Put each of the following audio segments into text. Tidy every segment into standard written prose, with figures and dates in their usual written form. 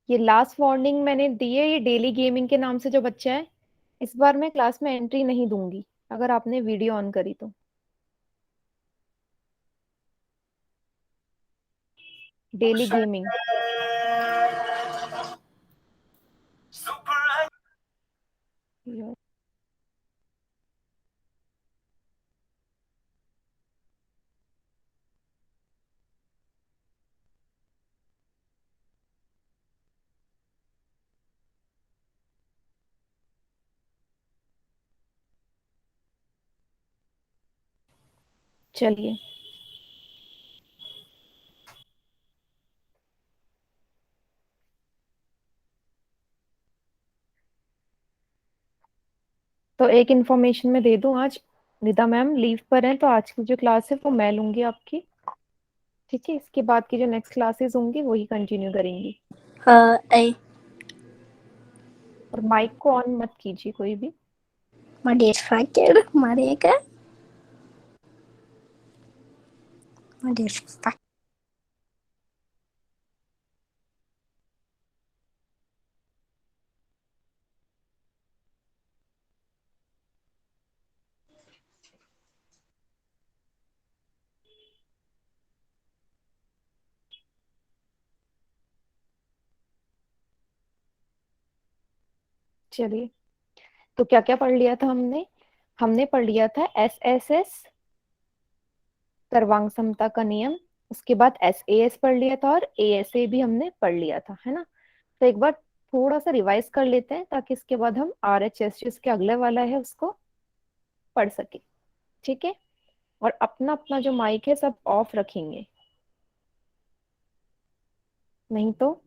ये last warning मैंने दी है, ये डेली गेमिंग के नाम से जो बच्चा है, इस बार मैं क्लास में एंट्री नहीं दूंगी अगर आपने वीडियो ऑन करी तो। Daily gaming. चलिए, तो एक इन्फॉर्मेशन मैं दे दूं, आज निदा मैम लीव पर हैं, तो आज की जो क्लास है वो मैं लूंगी आपकी। ठीक है, इसके बाद की जो नेक्स्ट क्लासेस होंगी वही कंटिन्यू करेंगी। A और माइक को ऑन मत कीजिए कोई भी। motherfucker, mereka motherfucker. चलिए, तो क्या क्या पढ़ लिया था हमने? हमने पढ़ लिया था SSS, सर्वांग समता का नियम। उसके बाद SAS पढ़ लिया था, और ASA भी हमने पढ़ लिया था, है ना। तो एक बार थोड़ा सा रिवाइज कर लेते हैं, ताकि इसके बाद हम RHS जिसके अगले वाला है उसको पढ़ सके। ठीक है, और अपना अपना जो माइक है सब ऑफ रखेंगे, नहीं तो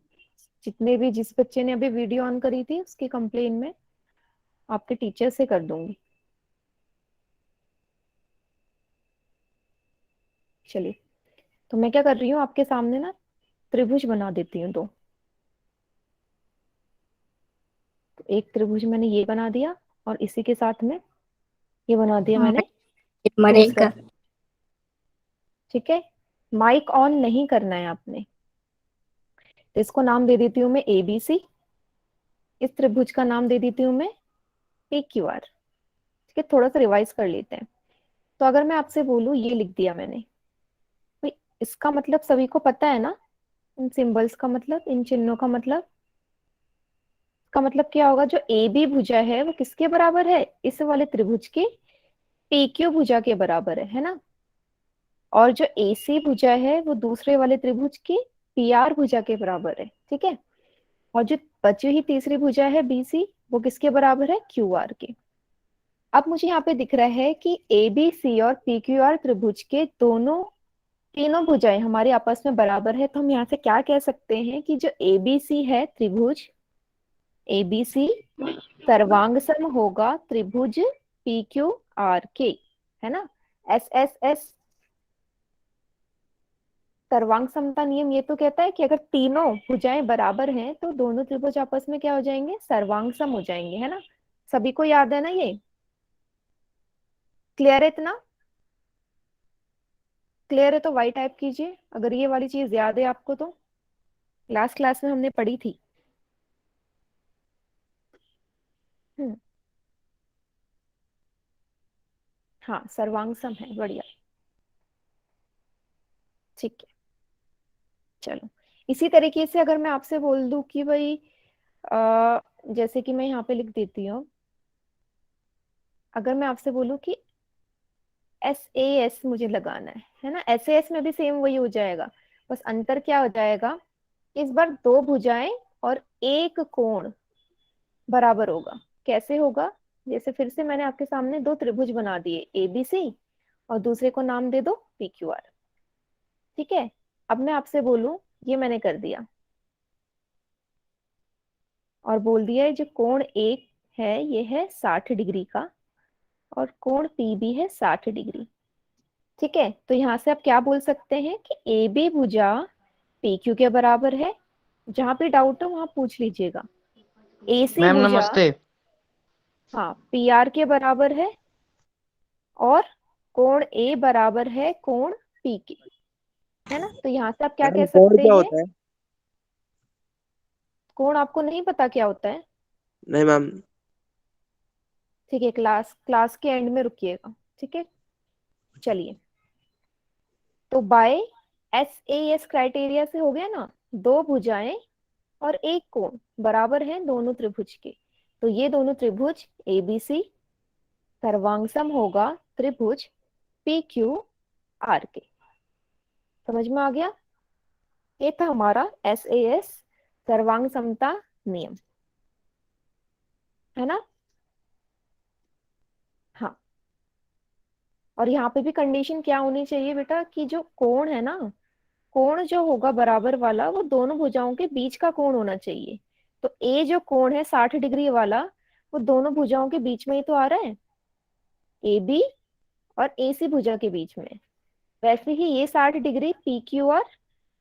जितने भी, जिस बच्चे ने अभी वीडियो ऑन करी थी उसकी कंप्लेन में आपके टीचर से कर दूंगी। चलिए, तो मैं क्या कर रही हूँ, आपके सामने ना त्रिभुज बना देती हूँ दो। तो एक त्रिभुज मैंने ये बना दिया, और इसी के साथ में ये बना दिया मैंने दूसरा Mereka त्रिभुज। ठीक है, माइक ऑन नहीं करना है आपने। तो इसको नाम दे देती हूँ मैं ABC, इस त्रिभुज का नाम दे देती हूँ मैं PQR। ठीक है, थोड़ा सा रिवाइज कर लेते हैं। तो अगर मैं आपसे बोलूँ, ये लिख दिया मैंने, तो इसका मतलब सभी को पता है ना, इन सिंबल्स का मतलब, इन चिन्हों का मतलब। इसका मतलब क्या होगा, जो AB भुजा है वो किसके बराबर है, इस वाले त्रिभुज के PQ भुजा के बराबर है ना। और जो AC भुजा है वो दूसरे वाले त्रिभुज की PR भुजा के बराबर है। ठीक है, और जो बची हुई तीसरी भुजा है BC, वो किसके बराबर है, QR के। अब मुझे यहाँ पे दिख रहा है कि ABC और PQR त्रिभुज के दोनों, तीनों भुजाएं हमारे आपस में बराबर है। तो हम यहाँ से क्या कह सकते हैं कि जो ABC है त्रिभुज ABC सर्वांग होगा त्रिभुज PQR के, है ना। SSS सर्वांग समता नियम ये तो कहता है कि अगर तीनों भुजाएं बराबर हैं तो दोनों त्रिभुज आपस में क्या हो जाएंगे, सर्वांग सम हो जाएंगे, है ना। सभी को याद है ना ये? क्लियर है इतना? क्लियर है तो वाई टाइप कीजिए अगर ये वाली चीज याद है आपको तो, लास्ट क्लास में हमने पढ़ी थी। हम्म, हाँ, सर्वांग सम है, बढ़िया। ठीक है, चलो। इसी तरीके से अगर मैं आपसे बोल दूं कि भाई, जैसे कि मैं यहाँ पे लिख देती हूँ, अगर मैं आपसे बोलूं कि SAS मुझे लगाना है ना, SAS में भी सेम वही हो जाएगा। बस अंतर क्या हो जाएगा, इस बार दो भुजाएं और एक कोण बराबर होगा। कैसे होगा, जैसे फिर से मैंने आपके सामने दो त्रिभुज बना दिए ABC, और दूसरे को नाम दे दो PQR। ठीक है, अब मैं आपसे बोलूं, ये मैंने कर दिया, और बोल दिया है जो कोण एक है ये है 60 डिग्री का, और कोण P भी है 60 डिग्री। ठीक है, तो यहाँ से आप क्या बोल सकते हैं कि AB भुजा PQ के बराबर है। जहां पे डाउट हो वहां पूछ लीजिएगा। AC मैम भुजा, नमस्ते। हाँ, PR के बराबर है, और कोण A बराबर है कोण P के, है ना। तो यहाँ से आप क्या मैम कह कोड सकते क्या हैं, होता है? कोण आपको नहीं पता क्या होता है? नहीं मैम। ठीक है, क्लास क्लास के एंड में रुकिएगा, ठीक है। चलिए, तो बाय एस क्राइटेरिया से हो गया ना, दो भुजाएं और एक कोण बराबर है दोनों त्रिभुज के। तो ये दोनों त्रिभुज एबीसी सर्वांगसम होगा त्रिभुज पी क्यू आर के। समझ में आ गया? ये था हमारा एस सर्वांग समता नियम, है ना? हाँ, और यहाँ पे भी कंडीशन क्या होनी चाहिए बेटा, कि जो कोण है ना, कोण जो होगा बराबर वाला, वो दोनों भुजाओं के बीच का कोण होना चाहिए। तो ए जो कोण है 60 डिग्री वाला, वो दोनों भुजाओं के बीच में ही तो आ रहा है, ए बी और ए सी भुजा के बीच में। वैसे ही ये 60 डिग्री पी क्यू और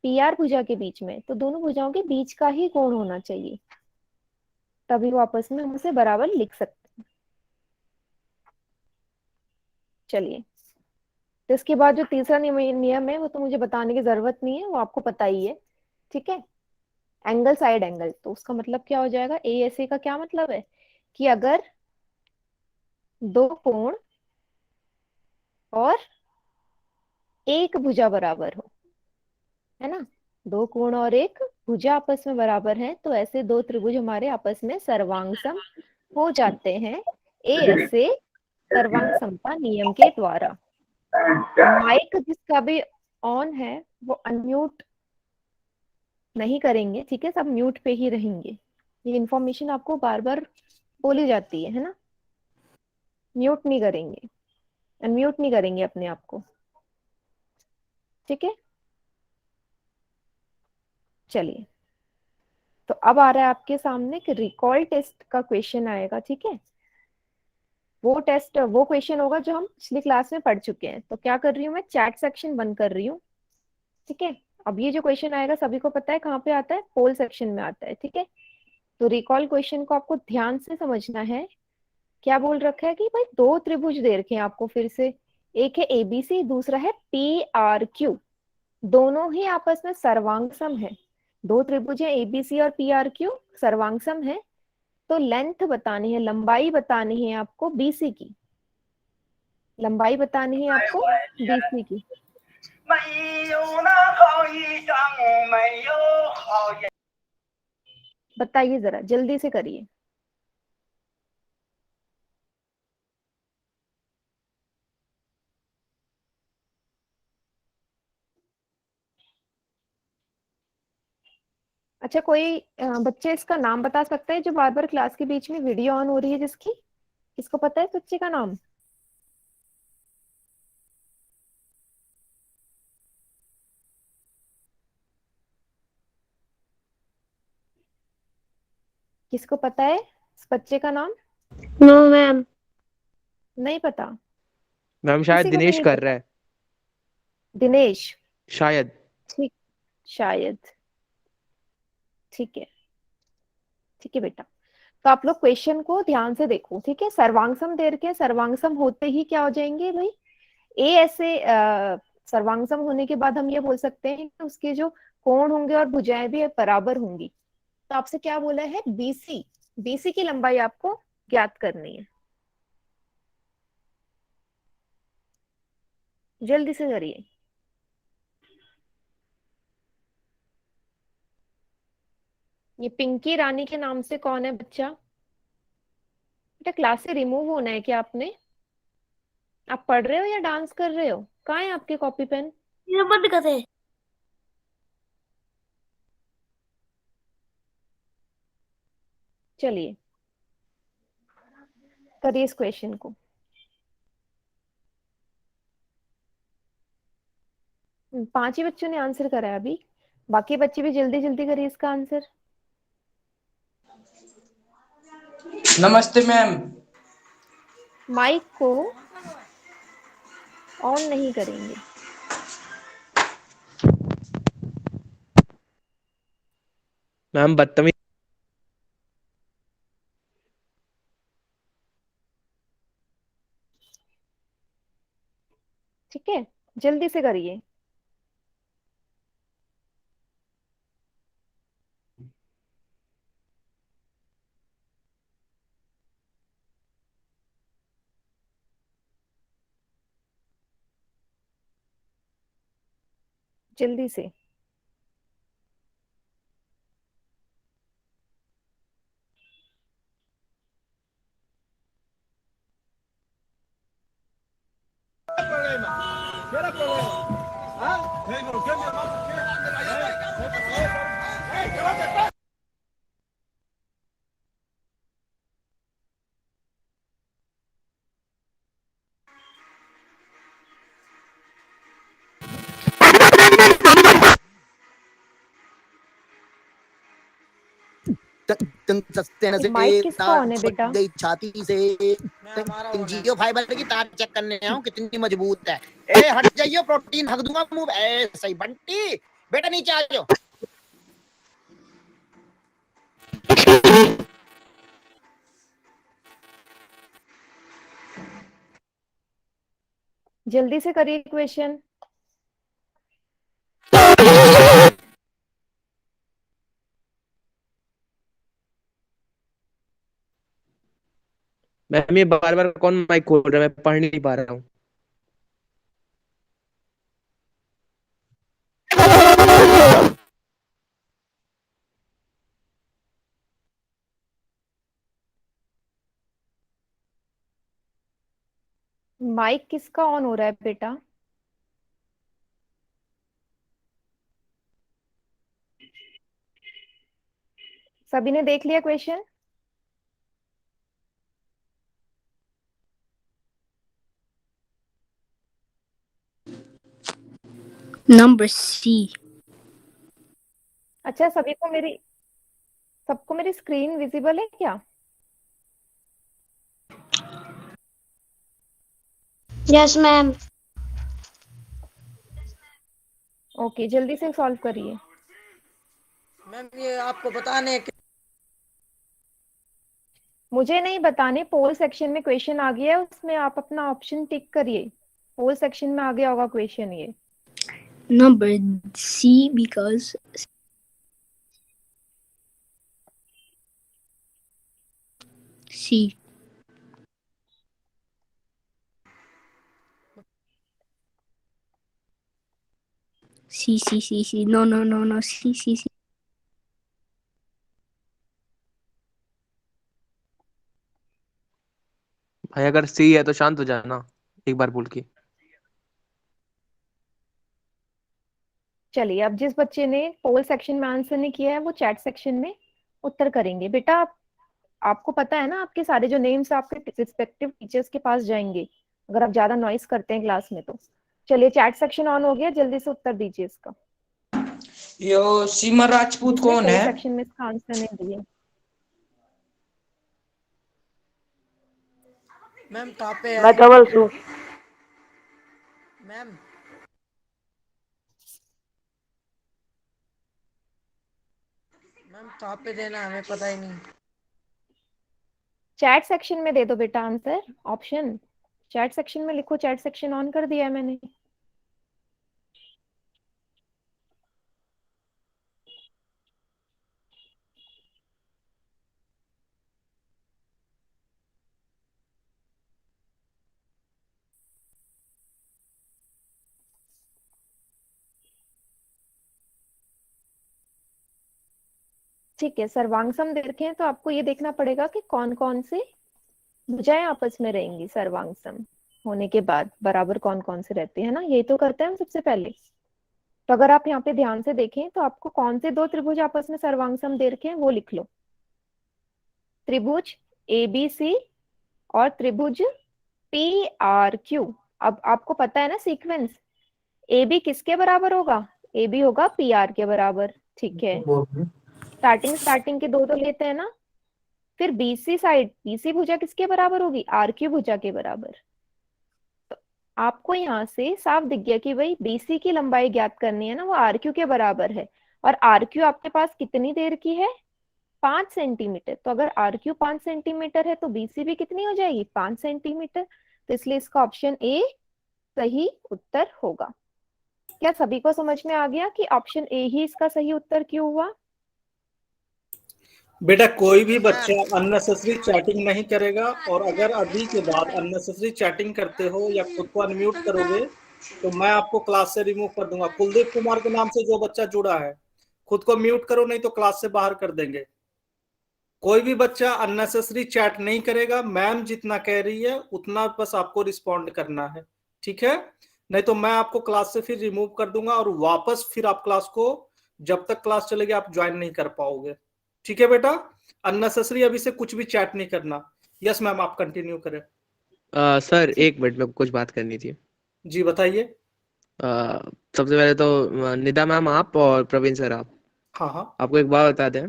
पी आर भुजा के बीच में, तो दोनों भुजाओं के बीच का ही कोण होना चाहिए, तभी वो आपस में हम उसे बराबर लिख सकते हैं। चलिए, तो इसके बाद जो तीसरा नियम है, वो तो मुझे बताने की जरूरत नहीं है, वो आपको पता ही है, ठीक है। एंगल साइड एंगल, तो उसका मतलब क्या हो जाएगा, ए एस ए का क्या मतलब है, कि अगर दो कोण और एक भुजा बराबर हो, है ना, दो कोण और एक भुजा आपस में बराबर है, तो ऐसे दो त्रिभुज हमारे आपस में सर्वांगसम हो जाते हैं ए एस ए सर्वांग समता नियम के द्वारा। माइक जिसका भी ऑन है वो अनम्यूट नहीं करेंगे, ठीक है, सब म्यूट पे ही रहेंगे। ये इन्फॉर्मेशन आपको बार बार बोली जाती है ना, म्यूट नहीं करेंगे, अनम्यूट नहीं करेंगे अपने आप को, ठीक है। चलिए, तो अब आ रहा है आपके सामने कि रिकॉल टेस्ट का क्वेश्चन आएगा, ठीक है। वो टेस्ट वो क्वेश्चन होगा जो हम पिछली क्लास में पढ़ चुके हैं। तो क्या कर रही हूँ, मैं चैट सेक्शन बंद कर रही हूँ, ठीक है। अब ये जो क्वेश्चन आएगा सभी को पता है कहाँ पे आता है, पोल सेक्शन में आता है, ठीक है। तो रिकॉल क्वेश्चन को आपको ध्यान से समझना है। क्या बोल रखा है कि भाई दो त्रिभुज दे रखे हैं आपको फिर से, एक है एबीसी, दूसरा है पी आर क्यू, दोनों ही आपस में सर्वांगसम है। दो त्रिभुज है एबीसी और पी आर क्यू, सर्वांगसम है। तो लेंथ बतानी है, लंबाई बतानी है आपको बीसी की, लंबाई बतानी है आपको बीसी की। बताइए जरा, जल्दी से करिए। अच्छा, कोई बच्चे इसका नाम बता सकते हैं जो बार बार क्लास के बीच में वीडियो ऑन हो रही है जिसकी? किसको पता है इस बच्चे का नाम? किसको पता है इस बच्चे का नाम? No ma'am. नहीं पता? मैम शायद किसी को भी दिनेश नहीं कर पता? रहा है। दिनेश? शायद। ठीक, शायद, ठीक है, ठीक है बेटा। तो आप लोग क्वेश्चन को ध्यान से देखो, ठीक है। सर्वांगसम दे रखे हैं, सर्वांगसम होते ही क्या हो जाएंगे भाई, ए ऐसे सर्वांगसम होने के बाद हम ये बोल सकते हैं कि उसके जो कोण होंगे और भुजाएं भी बराबर होंगी। तो आपसे क्या बोला है, बीसी, बीसी की लंबाई आपको ज्ञात करनी है, जल्दी से करिए। ये पिंकी रानी के नाम से कौन है बच्चा? बेटा क्लास से रिमूव होना है क्या आपने? आप पढ़ रहे हो या डांस कर रहे हो? कहाँ है आपके कॉपी पेन? ये बंद कर दे। चलिए, करिए इस क्वेश्चन को। पांच ही बच्चों ने आंसर करा है अभी, बाकी बच्चे भी जल्दी जल्दी करिए इसका आंसर। नमस्ते मैम। माइक को ऑन नहीं करेंगे। मैम बदतमीज। ठीक है, जल्दी से करिए। जल्दी से। माइक किसका ऑन है बेटा? गई छाती से जियो फाइबर की तार चेक करने आऊं कितनी मजबूत है। ए हट जाइयो, प्रोटीन हक दूंगा मुंह। सही बंटी, बेटा नीचे आ जाओ। जल्दी से करिए क्वेश्चन। मैम ये बार बार कौन माइक खोल रहा है, मैं पढ़ नहीं पा रहा हूँ। माइक किसका ऑन हो रहा है बेटा? सभी ने देख लिया क्वेश्चन? Number C. अच्छा, सबको मेरी स्क्रीन विजिबल है क्या? Yes, ma'am. ओके, जल्दी से सॉल्व करिए। मैम ये आपको बताने के मुझे नहीं बताने, पोल सेक्शन में क्वेश्चन आ गया है, उसमें आप अपना ऑप्शन टिक करिए। पोल सेक्शन में आ गया होगा क्वेश्चन ये। Number C because C. C. No. C. भाई अगर सी है तो शांत हो जाना एक बार बोल के। चलिए, अब जिस बच्चे ने पोल सेक्शन में आंसर नहीं किया है वो चैट सेक्शन में उत्तर करेंगे। बेटा आपको पता है ना, आपके सारे जो नेम्स आपके रिस्पेक्टिव टीचर्स के पास जाएंगे अगर आप ज्यादा नॉइस करते हैं क्लास में तो। चलिए, चैट सेक्शन ऑन हो गया, जल्दी से उत्तर दीजिए इसका। यो सीमा राजपूत कौन पोल है? सेक्शन में इसका आंसर नहीं दिया। मैम टॉप पे है। मैं कवल सू। मैम टॉप पे देना, हमें पता ही नहीं। चैट सेक्शन में दे दो बेटा आंसर, ऑप्शन चैट सेक्शन में लिखो। चैट सेक्शन ऑन कर दिया है मैंने। ठीक है, सर्वांगसम देखें तो आपको ये देखना पड़ेगा कि कौन कौन से भुजाएं आपस में रहेंगी। सर्वांगसम होने के बाद बराबर कौन कौन से रहते हैं ना, यही तो करते हैं हम सबसे पहले। तो अगर आप यहाँ पे ध्यान से देखें तो आपको कौन से दो त्रिभुज आपस में सर्वांगसम दे रखे हैं वो लिख लो। त्रिभुज ABC और त्रिभुज PRQ। अब आपको पता है ना सीक्वेंस, AB किसके बराबर होगा? AB होगा PR के बराबर। ठीक है, स्टार्टिंग के दो तो लेते हैं ना। फिर BC भुजा किसके बराबर होगी? RQ भुजा के बराबर। तो आपको यहाँ से साफ दिख गया कि भाई BC की लंबाई ज्ञात करनी है ना, वो RQ के बराबर है। और RQ आपके पास कितनी देर की है? 5 सेंटीमीटर। तो अगर RQ 5 सेंटीमीटर है तो BC भी कितनी हो जाएगी? 5 सेंटीमीटर। तो इसलिए इसका ऑप्शन ए सही उत्तर होगा। क्या सभी को समझ में आ गया कि ऑप्शन ए ही इसका सही उत्तर क्यों हुआ? बेटा कोई भी बच्चा अननेसेसरी चैटिंग नहीं करेगा, और अगर अभी के बाद अननेसेसरी चैटिंग करते हो या खुद को अनम्यूट करोगे तो मैं आपको क्लास से रिमूव कर दूंगा। कुलदीप कुमार के नाम से जो बच्चा जुड़ा है, खुद को म्यूट करो, नहीं तो क्लास से बाहर कर देंगे। कोई भी बच्चा अननेसेसरी चैट नहीं करेगा। मैम जितना कह रही है उतना बस आपको रिस्पॉन्ड करना है, ठीक है? नहीं तो मैं आपको क्लास से फिर रिमूव कर दूंगा और वापस फिर आप क्लास को, जब तक क्लास चलेगी, आप ज्वाइन नहीं कर पाओगे। ठीक है बेटा? अननेसेसरी अभी से कुछ भी चैट नहीं करना। यस मैम, आप कंटिन्यू करें। सर एक मिनट में कुछ बात करनी थी। जी बताइए। सबसे पहले तो निदा मैम आप और प्रवीण सर आप, हाँ हाँ आपको एक बात बता दें।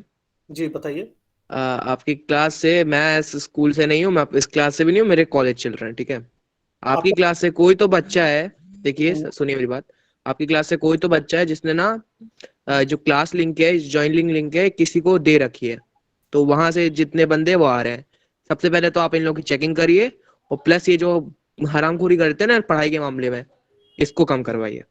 जी बताइए। आपकी क्लास से, मैं इस स्कूल से नहीं हूँ, मैं इस क्लास से भी नहीं हूँ, मेरे कॉलेज चल रहे हैं, ठीक है? आपकी आपको क्लास से कोई तो बच्चा है, देखिए सुनिए मेरी बात, आपकी क्लास से कोई तो बच्चा है जिसने ना जो क्लास लिंक है, ज्वाइन लिंक है, किसी को दे रखी है। तो वहां से जितने बंदे वो आ रहे हैं, सबसे पहले तो आप इन लोगों की चेकिंग करिए, और प्लस ये जो हरामखोरी करते हैं ना पढ़ाई के मामले में, इसको कम करवाइए।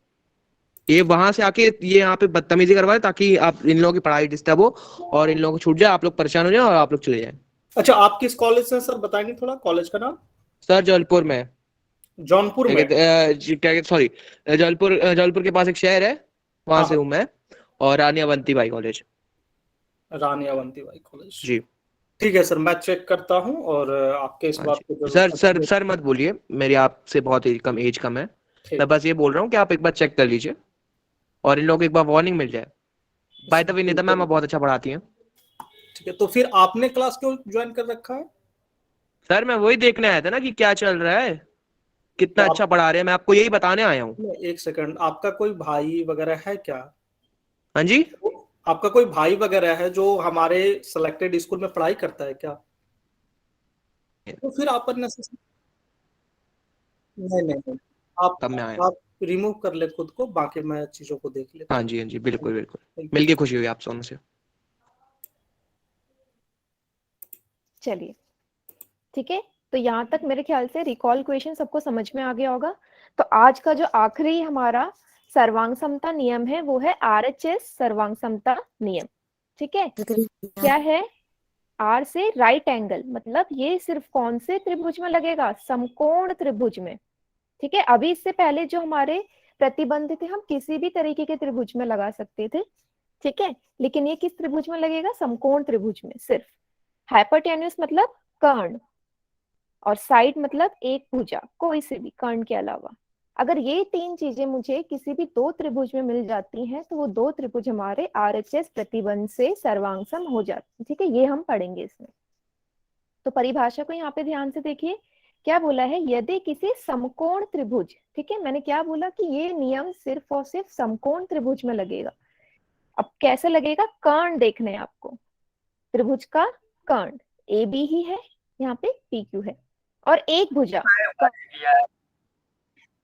ये वहां से आके ये यहाँ पे बदतमीजी करवाए ताकि आप इन लोगों की पढ़ाई डिस्टर्ब हो और इन लोगों को छूट जाए, आप लोग परेशान हो जाए और आप लोग चले जाए। अच्छा, आप किस कॉलेज से सर बताएंगे थोड़ा, कॉलेज का नाम? सर जौनपुर में, जौनपुर में? क्या सॉरी, जौनपुर के पास एक शहर है, वहां हाँ से हूँ मैं, और रानी अवंतीबाई कॉलेज। रानी अवंतीबाई कॉलेज। जी ठीक है सर, मैं चेक करता हूँ और आपके इस हाँ बात जी। को सर जरूर। सर सर मत बोलिए, मेरी आपसे बहुत ही कम एज कम है। ठीक मैं बस ये बोल रहा हूँ कि आप एक बार चेक कर लीजिए और इन लोगों को एक बार वार्निंग मिल जाए। By the way Nida ma'am बहुत अच्छा पढ़ाती हैं। ठीक है, तो फिर आपने क्लास क्यों ज्वाइन कर रखा है? सर मैं वही देखने आया था ना कि क्या चल रहा है, कितना तो अच्छा पढ़ा रहे हैं, मैं आपको यही बताने आया हूँ। एक सेकंड, आपका कोई भाई वगैरह है क्या? हाँ जी। आपका कोई भाई वगैरह है जो हमारे सिलेक्टेड स्कूल में पढ़ाई करता है क्या? तो फिर आप नहीं नहीं नहीं, तब मैं आया। आप रिमूव कर ले खुद को, बाकी मैं चीजों को देख लेता हाँ हूँ। जी हाँ जी, बिल्कुल बिल्कुल, Thank you. मिलके खुशी हुई आप दोनों से। चलिए ठीक है, तो यहाँ तक मेरे ख्याल से रिकॉल क्वेश्चन सबको समझ में आ गया होगा। तो आज का जो आखिरी हमारा सर्वांग समता नियम है वो है RHS सर्वांग समता नियम। ठीक है, क्या है? R से राइट एंगल, मतलब ये सिर्फ कौन से त्रिभुज में लगेगा? समकोण त्रिभुज में। ठीक है, अभी इससे पहले जो हमारे प्रतिबंध थे हम किसी भी तरीके के त्रिभुज में लगा सकते थे, ठीक है, लेकिन ये किस त्रिभुज में लगेगा? समकोण त्रिभुज में सिर्फ। हाइपोटेन्यूस मतलब कर्ण, और साइड मतलब एक भुजा, कोई से भी कर्ण के अलावा। अगर ये तीन चीजें मुझे किसी भी दो त्रिभुज में मिल जाती हैं तो वो दो त्रिभुज हमारे RHS प्रतिबंध से सर्वांगसम हो जाते हैं। ठीक है, ये हम पढ़ेंगे इसमें। तो परिभाषा को यहाँ पे ध्यान से देखिए, क्या बोला है? यदि किसी समकोण त्रिभुज, ठीक है, मैंने क्या बोला कि ये नियम सिर्फ और सिर्फ समकोण त्रिभुज में लगेगा। अब कैसे लगेगा? कर्ण देखने हैं आपको, त्रिभुज का कर्ण AB ही है, यहाँ पे PQ है, और एक भुजा,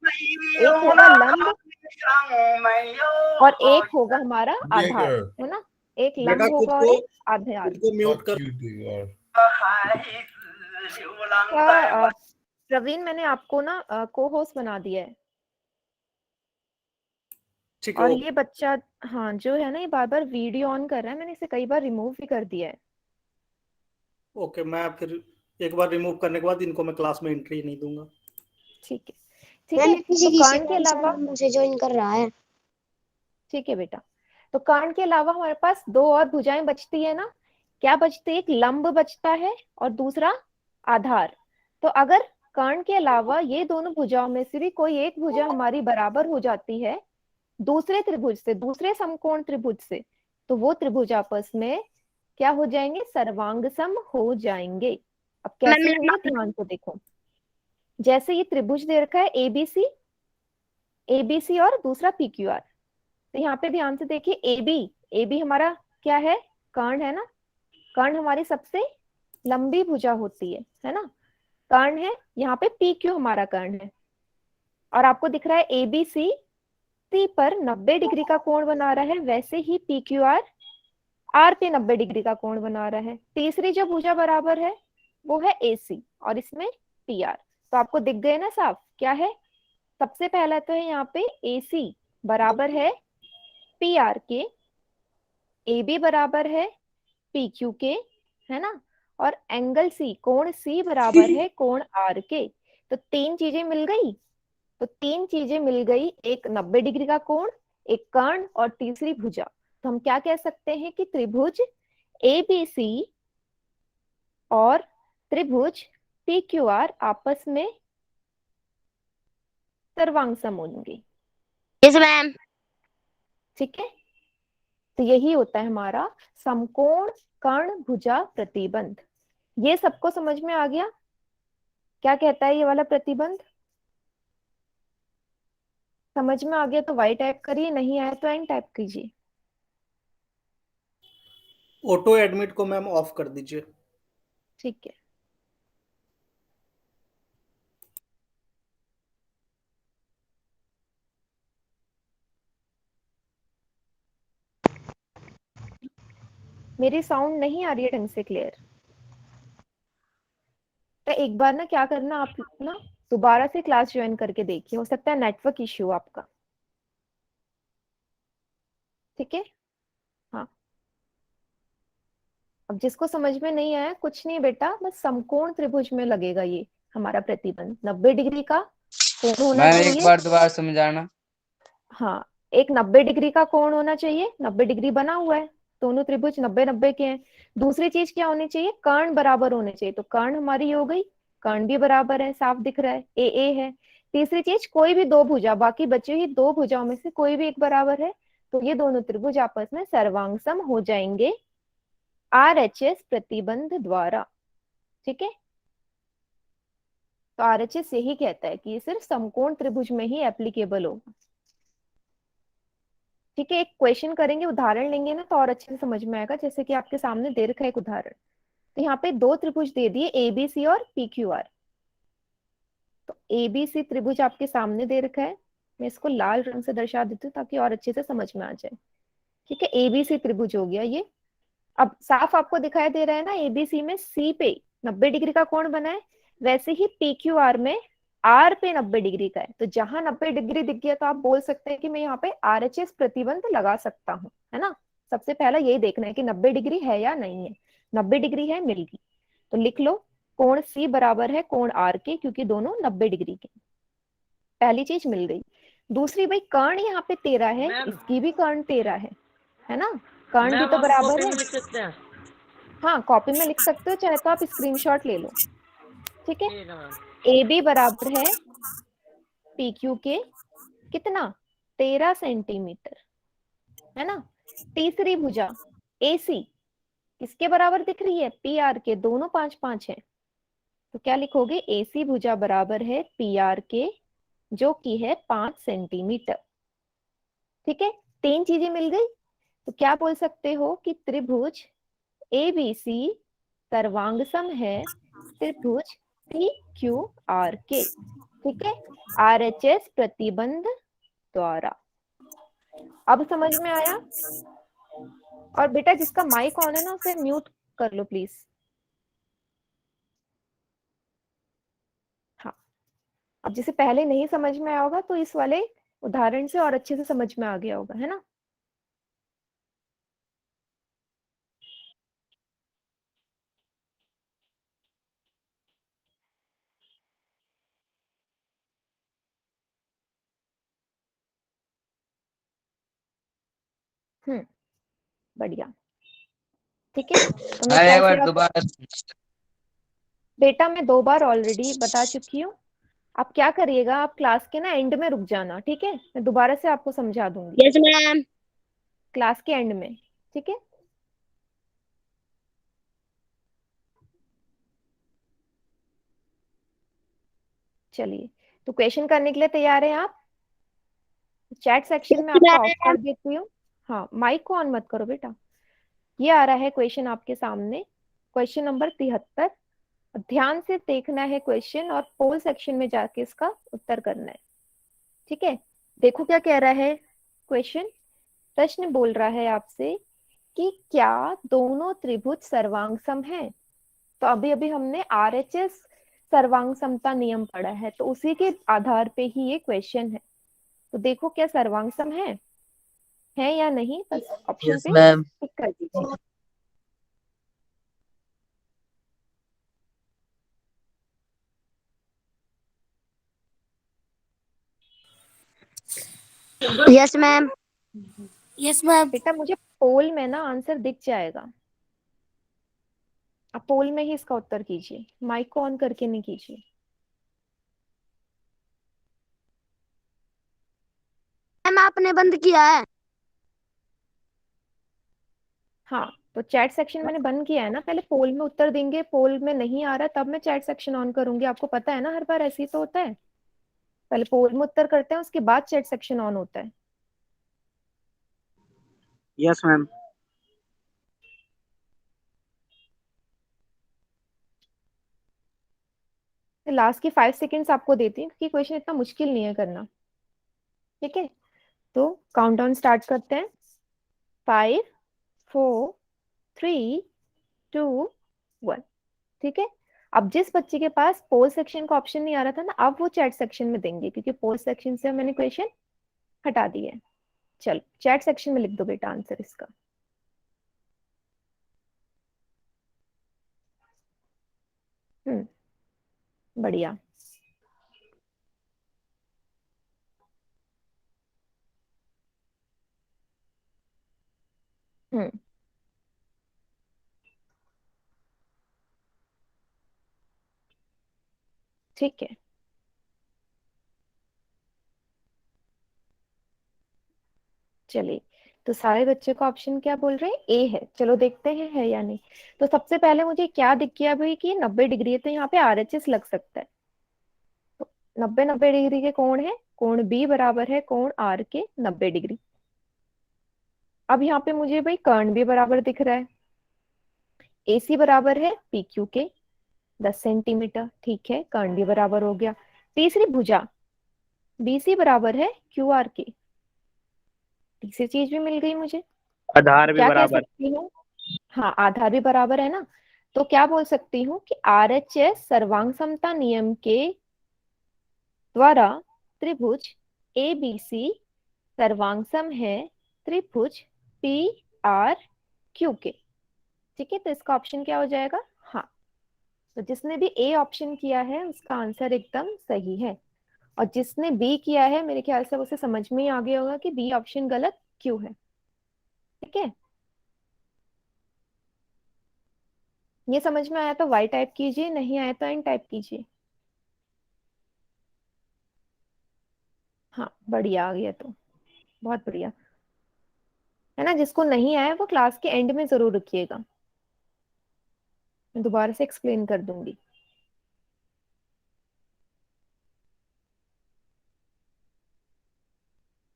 एक होगा लंब और एक होगा हमारा आधार, है ना? एक बेटा लंब खुद होगा और को, एक आधार। खुद को म्यूट कर। क्या प्रवीण, मैंने आपको ना को होस्ट बना दिया है, ठीक है और ये बच्चा हाँ जो है ना ये बार बार वीडियो ऑन कर रहा है, मैंने इसे कई बार रिमूव भी कर दिया है। ओके, मैं फिर एक बार रिमूव करने के बाद इनको मैं क्लास में एंट्री नहीं दूंगा। ठीक है ठीक है, तो कर्ण के अलावा मुझे ज्वाइन कर रहा है। ठीक है बेटा, तो कर्ण के अलावा हमारे पास दो और भुजाएं बचती है ना। क्या बचती है? एक लंब बचता है और दूसरा आधार। तो अगर कर्ण के अलावा ये दोनों भुजाओं में से भी कोई एक भुजा हमारी बराबर हो जाती है दूसरे त्रिभुज से, दूसरे समकोण त्रिभुज से, तो वो त्रिभुज आपस में क्या हो जाएंगे? सर्वांगसम हो जाएंगे। अब कैसे होंगे ध्यान से देखो, जैसे ये त्रिभुज दे रखा है ABC, ABC और दूसरा PQR, तो यहाँ पे ध्यान से देखिए AB हमारा क्या है? कर्ण है ना। कर्ण हमारी सबसे लंबी भुजा होती है ना, कर्ण है। यहाँ पे PQ हमारा कर्ण है, और आपको दिख रहा है ABC C पर 90 डिग्री का कोण बना रहा है, वैसे ही PQR R पे 90 डिग्री का कोण बना रहा है। तीसरी जो भुजा बराबर है वो है AC, और इसमें PR। तो आपको दिख गए ना साफ क्या है? सबसे पहला तो है यहाँ पे AC बराबर है PR के, AB बराबर है PQ के, है ना, और एंगल C, कोण C बराबर है कोण R के। तो तीन चीजें मिल गई, तो तीन चीजें मिल गई, एक 90 डिग्री का कोण, एक कर्ण और तीसरी भुजा। तो हम क्या कह सकते हैं कि त्रिभुज एबीसी और त्रिभुज पीक्यूआर आपस में सर्वांग होंगे। Yes ma'am. ठीक है, तो यही होता है हमारा समकोण कर्ण भुजा प्रतिबंध। ये सबको समझ में आ गया क्या कहता है ये वाला प्रतिबंध? समझ में आ गया तो वाई टाइप करिए, नहीं आया तो एन टाइप कीजिए। ऑटो एडमिट को मैम ऑफ कर दीजिए। ठीक है, मेरी साउंड नहीं आ रही है ढंग से क्लियर? तो एक बार ना क्या करना, आप ना दोबारा से क्लास ज्वाइन करके देखिए, हो सकता है नेटवर्क इश्यू आपका। ठीक है, हाँ। अब जिसको समझ में नहीं आया कुछ नहीं बेटा, बस समकोण त्रिभुज में लगेगा ये हमारा प्रतिबंध। 90 डिग्री का कोण होना मैम एक चाहिए। बार दोबारा समझाना। हाँ, एक 90 डिग्री का कोण होना चाहिए, 90 डिग्री बना हुआ है, दोनों त्रिभुज 90-90 के हैं। दूसरी चीज क्या होनी चाहिए, कर्ण बराबर होने चाहिए। तो कर्ण हमारी हो गई, कर्ण भी बराबर है, साफ दिख रहा है, ए है। तीसरी चीज, कोई भी दो भुजा, बाकी बची हुई दो भुजाओं में से कोई भी एक बराबर है, तो ये दोनों त्रिभुज आपस में सर्वांग हो जाएंगे आरएचएस प्रतिबंध द्वारा। ठीक है, तो आरएचएस यही कहता है कि ये सिर्फ समकोण त्रिभुज में ही एप्लीकेबल होगा। ठीक है, एक क्वेश्चन करेंगे, उदाहरण लेंगे ना तो और अच्छे से समझ में आएगा। जैसे कि आपके सामने दे रखा है एक उदाहरण, तो यहाँ पे दो त्रिभुज दे दिए एबीसी और पीक्यूआर। तो एबीसी त्रिभुज आपके सामने दे रखा है, मैं इसको लाल रंग से दर्शा देती हूँ ताकि और अच्छे से समझ में आ जाए। ठीक है, एबीसी त्रिभुज हो गया ये। अब साफ आपको दिखाई दे रहा है ना, एबीसी में सी पे 90 डिग्री का कोण बना है, वैसे ही पीक्यूआर में आर पे 90 डिग्री का है। तो जहां 90 डिग्री दिख गया तो आप बोल सकते हैं कि मैं यहाँ पे आरएचएस प्रतिबंध लगा सकता हूँ, है ना। सबसे पहला यही देखना है कि 90 डिग्री है या नहीं है। 90 डिग्री है, मिल गई, तो लिख लो कोण सी बराबर है कोण आर के, क्योंकि दोनों 90 डिग्री के। पहली चीज मिल गई। दूसरी, भाई कर्ण यहाँ पे 13 है, इसकी भी कर्ण 13 है ना, कर्ण भी तो बराबर है। हाँ, कॉपी में लिख सकते हो, चाहे तो आप स्क्रीनशॉट ले लो। ठीक है, ए बी बराबर है पी क्यू के कितना, 13 सेंटीमीटर, है ना। तीसरी भुजा ए सी किसके बराबर दिख रही है, पी आर के, दोनों 5-5 है। तो क्या लिखोगे, ए सी भुजा बराबर है पी आर के, जो कि है 5 सेंटीमीटर। ठीक है, तीन चीजें मिल गई। तो क्या बोल सकते हो कि त्रिभुज ए बी सी सर्वांगसम है त्रिभुज पी क्यू आर के। ठीक है, आरएचएस प्रतिबंध द्वारा। अब समझ में आया? और बेटा जिसका माइक ऑन है ना उसे म्यूट कर लो प्लीज। हाँ, अब जिसे पहले नहीं समझ में आया होगा तो इस वाले उदाहरण से और अच्छे से समझ में आ गया होगा, है ना। बढ़िया। ठीक है, तो मैं अरे एक कैसे बार आप, दोबारा। बेटा मैं 2 बार ऑलरेडी बता चुकी हूँ। आप क्या करिएगा, आप क्लास के ना एंड में रुक जाना, ठीक है, मैं दोबारा से आपको समझा दूंगी यस मैम। क्लास के एंड में। ठीक है, चलिए, तो क्वेश्चन करने के लिए तैयार हैं आप? चैट सेक्शन में आपका ऑफ कर देती हूँ। हाँ, माइक को ऑन मत करो बेटा। ये आ रहा है क्वेश्चन आपके सामने, क्वेश्चन नंबर 73। ध्यान से देखना है क्वेश्चन और पोल सेक्शन में जाके इसका उत्तर करना है। ठीक है, देखो क्या कह रहा है क्वेश्चन। प्रश्न बोल रहा है आपसे कि क्या दोनों त्रिभुज सर्वांगसम हैं। तो अभी अभी हमने आरएचएस सर्वांग समता नियम पढ़ा है, तो उसी के आधार पे ही ये क्वेश्चन है। तो देखो क्या सर्वांग सम है या नहीं, बस ऑप्शन यस पे मैम। टिक कर दीजिए। Yes, ma'am. Yes, ma'am. बेटा मुझे पोल में ना आंसर दिख जाएगा, आप पोल में ही इसका उत्तर कीजिए, माइक को ऑन करके नहीं कीजिए। मैम आपने बंद किया है। हाँ, तो चैट सेक्शन मैंने बंद किया है ना, पहले पोल में उत्तर देंगे, पोल में नहीं आ रहा तब मैं चैट सेक्शन ऑन करूंगी, आपको पता है ना, हर बार ऐसे ही तो होता है, पहले पोल में उत्तर करते हैं उसके बाद चैट सेक्शन ऑन होता है। Yes ma'am. लास्ट की 5 सेकेंड्स आपको देती हूँ क्योंकि क्वेश्चन इतना मुश्किल नहीं है करना, ठीक है। तो काउंटडाउन स्टार्ट करते हैं, 5 4 3 2 1, ठीक है। अब जिस बच्चे के पास पोल सेक्शन का ऑप्शन नहीं आ रहा था ना, अब वो चैट सेक्शन में देंगे क्योंकि पोल सेक्शन से मैंने क्वेश्चन हटा दिए है। चलो चैट सेक्शन में लिख दो बेटा आंसर इसका। बढ़िया। हम्म ठीक है, चलिए। तो सारे बच्चे का ऑप्शन क्या बोल रहे हैं, ए है, चलो देखते हैं है या नहीं। तो सबसे पहले मुझे क्या दिख गया भाई कि 90 डिग्री है, तो यहाँ पे आरएचएस लग सकता है। तो 90 डिग्री के कोण है, कोण बी बराबर है कोण आर के 90 डिग्री। अब यहाँ पे मुझे भाई कर्ण भी बराबर दिख रहा है, एसी बराबर है पी क्यू के 10 सेंटीमीटर, ठीक है, कर्ण भी बराबर हो गया। तीसरी भुजा बीसी बराबर है क्यू आर के, तीसरी चीज भी मिल गई मुझे। आधार भी क्या कह बराबर। सकती हूँ, हाँ आधार भी बराबर है ना, तो क्या बोल सकती हूँ कि आरएचएस सर्वांग समता नियम के द्वारा त्रिभुज एबीसी सर्वांगसम है त्रिभुज पी आर क्यू के, ठीक है। तो इसका ऑप्शन क्या हो जाएगा, हाँ। तो जिसने भी ए ऑप्शन किया है उसका आंसर एकदम सही है, और जिसने बी किया है मेरे ख्याल से उसे समझ में ही आ गया होगा कि बी ऑप्शन गलत क्यों है, ठीक है। ये समझ में आया तो वाई टाइप कीजिए, नहीं आया तो एन टाइप कीजिए। हाँ बढ़िया आ गया, तो बहुत बढ़िया है ना। जिसको नहीं आया वो क्लास के एंड में जरूर रखिएगा, मैं दोबारा से एक्सप्लेन कर दूंगी।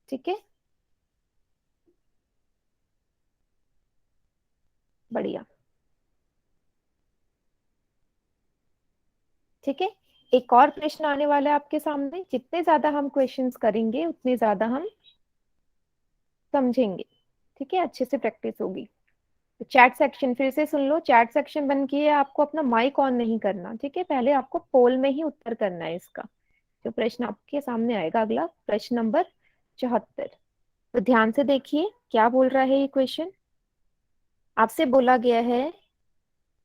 ठीक है, बढ़िया, ठीक है। एक और प्रश्न आने वाला है आपके सामने, जितने ज्यादा हम क्वेश्चंस करेंगे उतने ज्यादा हम समझेंगे, ठीक है, अच्छे से प्रैक्टिस होगी। तो चैट सेक्शन फिर से सुन लो, चैट सेक्शन बंद किए, आपको अपना माइक ऑन नहीं करना, ठीक है, पहले आपको पोल में ही उत्तर करना है इसका। जो प्रश्न आपके सामने आएगा अगला प्रश्न नंबर 74, तो ध्यान से देखिए क्या बोल रहा है ये क्वेश्चन। आपसे बोला गया है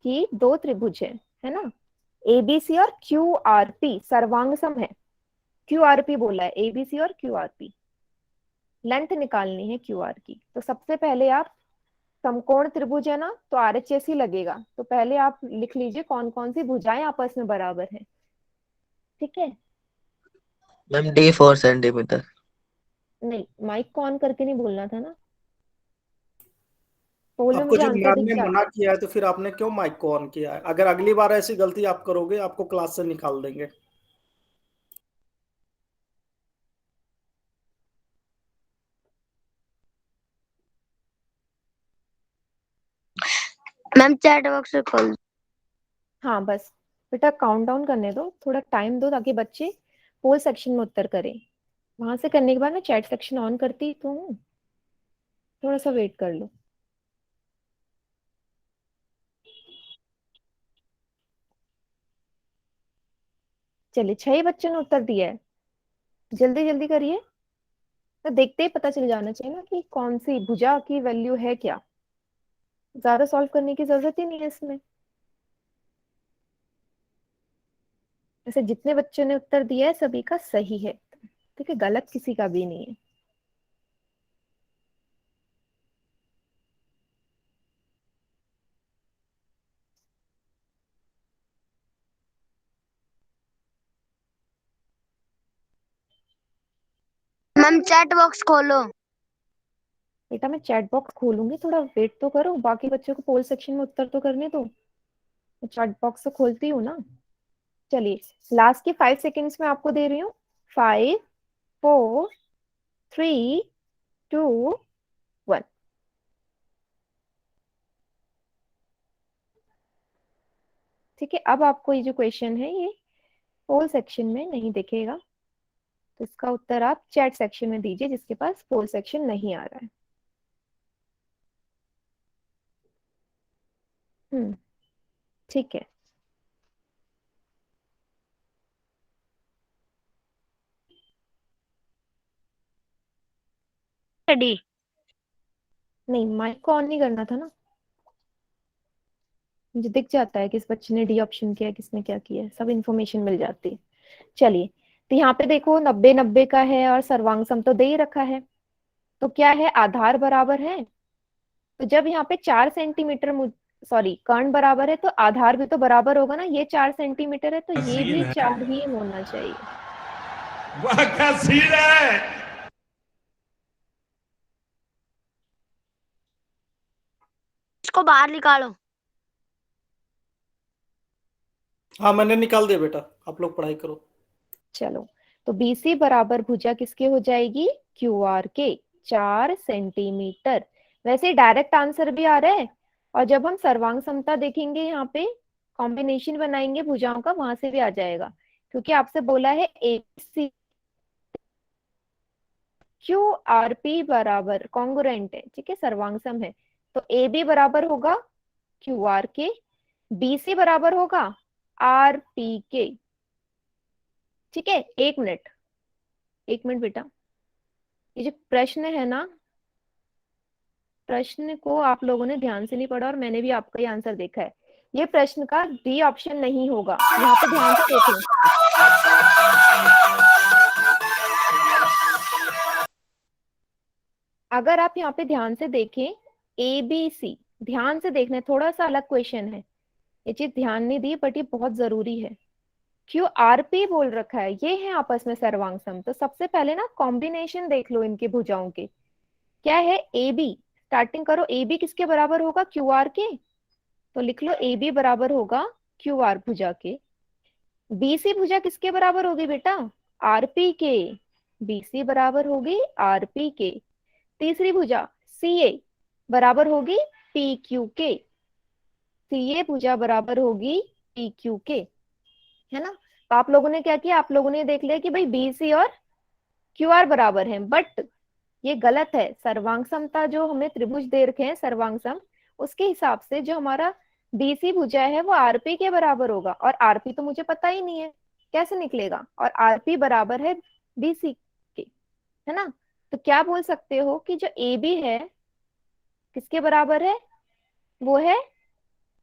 कि दो त्रिभुज है ना, एबीसी और क्यू आर पी सर्वांग सम है, क्यू आर पी बोला है, एबीसी और क्यू आर पी, लेंथ निकालनी है क्यू आर की। तो सबसे पहले आप समकोण त्रिभुज है ना, तो आरएचएस ही लगेगा, तो पहले आप लिख लीजिए कौन कौन सी भुजाएं आपस में बराबर है, ठीक है। Ma'am D 4 centimetre. नहीं, माइक को ऑन करके नहीं बोलना था ना, पोल में आपको मुझे जब आंसर मैम दिख ने जाता। मना किया है तो फिर आपने क्यों माइक को ऑन किया है? अगर अगली बार ऐसी गलती आप करोगे आपको क्लास से निकाल देंगे। मैम चैट बॉक्स खोल। हाँ बस बेटा काउंट डाउन करने दो, थोड़ा टाइम दो ताकि बच्चे पोल सेक्शन में उत्तर करें, वहां से करने के बाद मैं चैट सेक्शन ऑन करती तो हूँ, थोड़ा सा वेट कर लो। चलिए 6 बच्चों ने उत्तर दिया है, जल्दी जल्दी करिए, तो देखते ही पता चल जाना चाहिए ना कि कौन सी भुजा की वैल्यू है क्या, ज्यादा सॉल्व करने की जरूरत ही नहीं है इसमें। ऐसे जितने बच्चों ने उत्तर दिया है सभी का सही है, ठीक है, गलत किसी का भी नहीं है। मैम चैट बॉक्स खोलो। बेटा मैं चैट बॉक्स खोलूंगी, थोड़ा वेट तो करो, बाकी बच्चों को पोल सेक्शन में उत्तर तो करने दो। मैं चैट बॉक्स तो खोलती हूँ ना। चलिए लास्ट की 5 सेकेंड्स में आपको दे रही हूँ। 5 4 3 2 1। ठीक है, अब आपको ये जो क्वेश्चन है ये पोल सेक्शन में नहीं दिखेगा, तो इसका उत्तर आप चैट सेक्शन में दीजिए जिसके पास पोल सेक्शन नहीं आ रहा है। ठीक है। डी। नहीं, माइक को ऑन नहीं करना था ना, मुझे दिख जाता है किस बच्चे ने डी ऑप्शन किया, किसने क्या किया, सब इन्फॉर्मेशन मिल जाती है। चलिए, तो यहाँ पे देखो 90 90 का है और सर्वांग सम तो दे ही रखा है, तो क्या है, आधार बराबर है। तो जब यहाँ पे 4 सेंटीमीटर सॉरी कर्ण बराबर है तो आधार भी तो बराबर होगा ना, ये 4 सेंटीमीटर है तो ये भी 4 ही होना चाहिए। वाह क्या सीन है। इसको बाहर निकालो। हाँ मैंने निकाल दिया बेटा, आप लोग पढ़ाई करो। चलो, तो BC बराबर भुजा किसके हो जाएगी, QR के, 4 सेंटीमीटर। वैसे डायरेक्ट आंसर भी आ रहा है, और जब हम सर्वांग समता देखेंगे यहाँ पे कॉम्बिनेशन बनाएंगे भुजाओं का, वहां से भी आ जाएगा, क्योंकि आपसे बोला है ABC QRP बराबर कॉन्ग्रुएंट है, ठीक है, सर्वांग सम है, तो AB बराबर होगा QR के, BC बराबर होगा RP के। ठीक है, 1 मिनट बेटा, ये जो प्रश्न है ना, प्रश्न को आप लोगों ने ध्यान से नहीं पढ़ा और मैंने भी आपका ही आंसर देखा है, ये प्रश्न का डी ऑप्शन नहीं होगा, यहाँ पे ध्यान से देखें। अगर आप यहाँ पे ध्यान से देखें, ABC, ध्यान से देखना है, थोड़ा सा अलग क्वेश्चन है, ये चीज ध्यान नहीं दी बट ये बहुत जरूरी है। QRP बोल रखा है, ये है आपस में सर्वांग सम, तो सबसे पहले ना कॉम्बिनेशन देख लो इनके भुजाओं के, क्या है AB, स्टार्टिंग करो, AB किसके बराबर होगा, QR के, तो लिख लो AB बराबर होगा QR भुजा के। BC भुजा किसके बराबर होगी बेटा, RP के, BC बराबर होगी RP के। तीसरी भुजा CA बराबर होगी PQ के, CA भुजा बराबर होगी PQ के, है ना। तो आप लोगों ने क्या किया, आप लोगों ने देख लिया कि भाई BC और QR बराबर हैं, बट ये गलत है। सर्वांग समता जो हमें त्रिभुज दे रखे हैं सर्वांग सम, उसके हिसाब से जो हमारा BC भुजा है वो RP के बराबर होगा, और RP तो मुझे पता ही नहीं है, कैसे निकलेगा, और RP बराबर है BC के, है ना। तो क्या बोल सकते हो कि जो AB है किसके बराबर है, वो है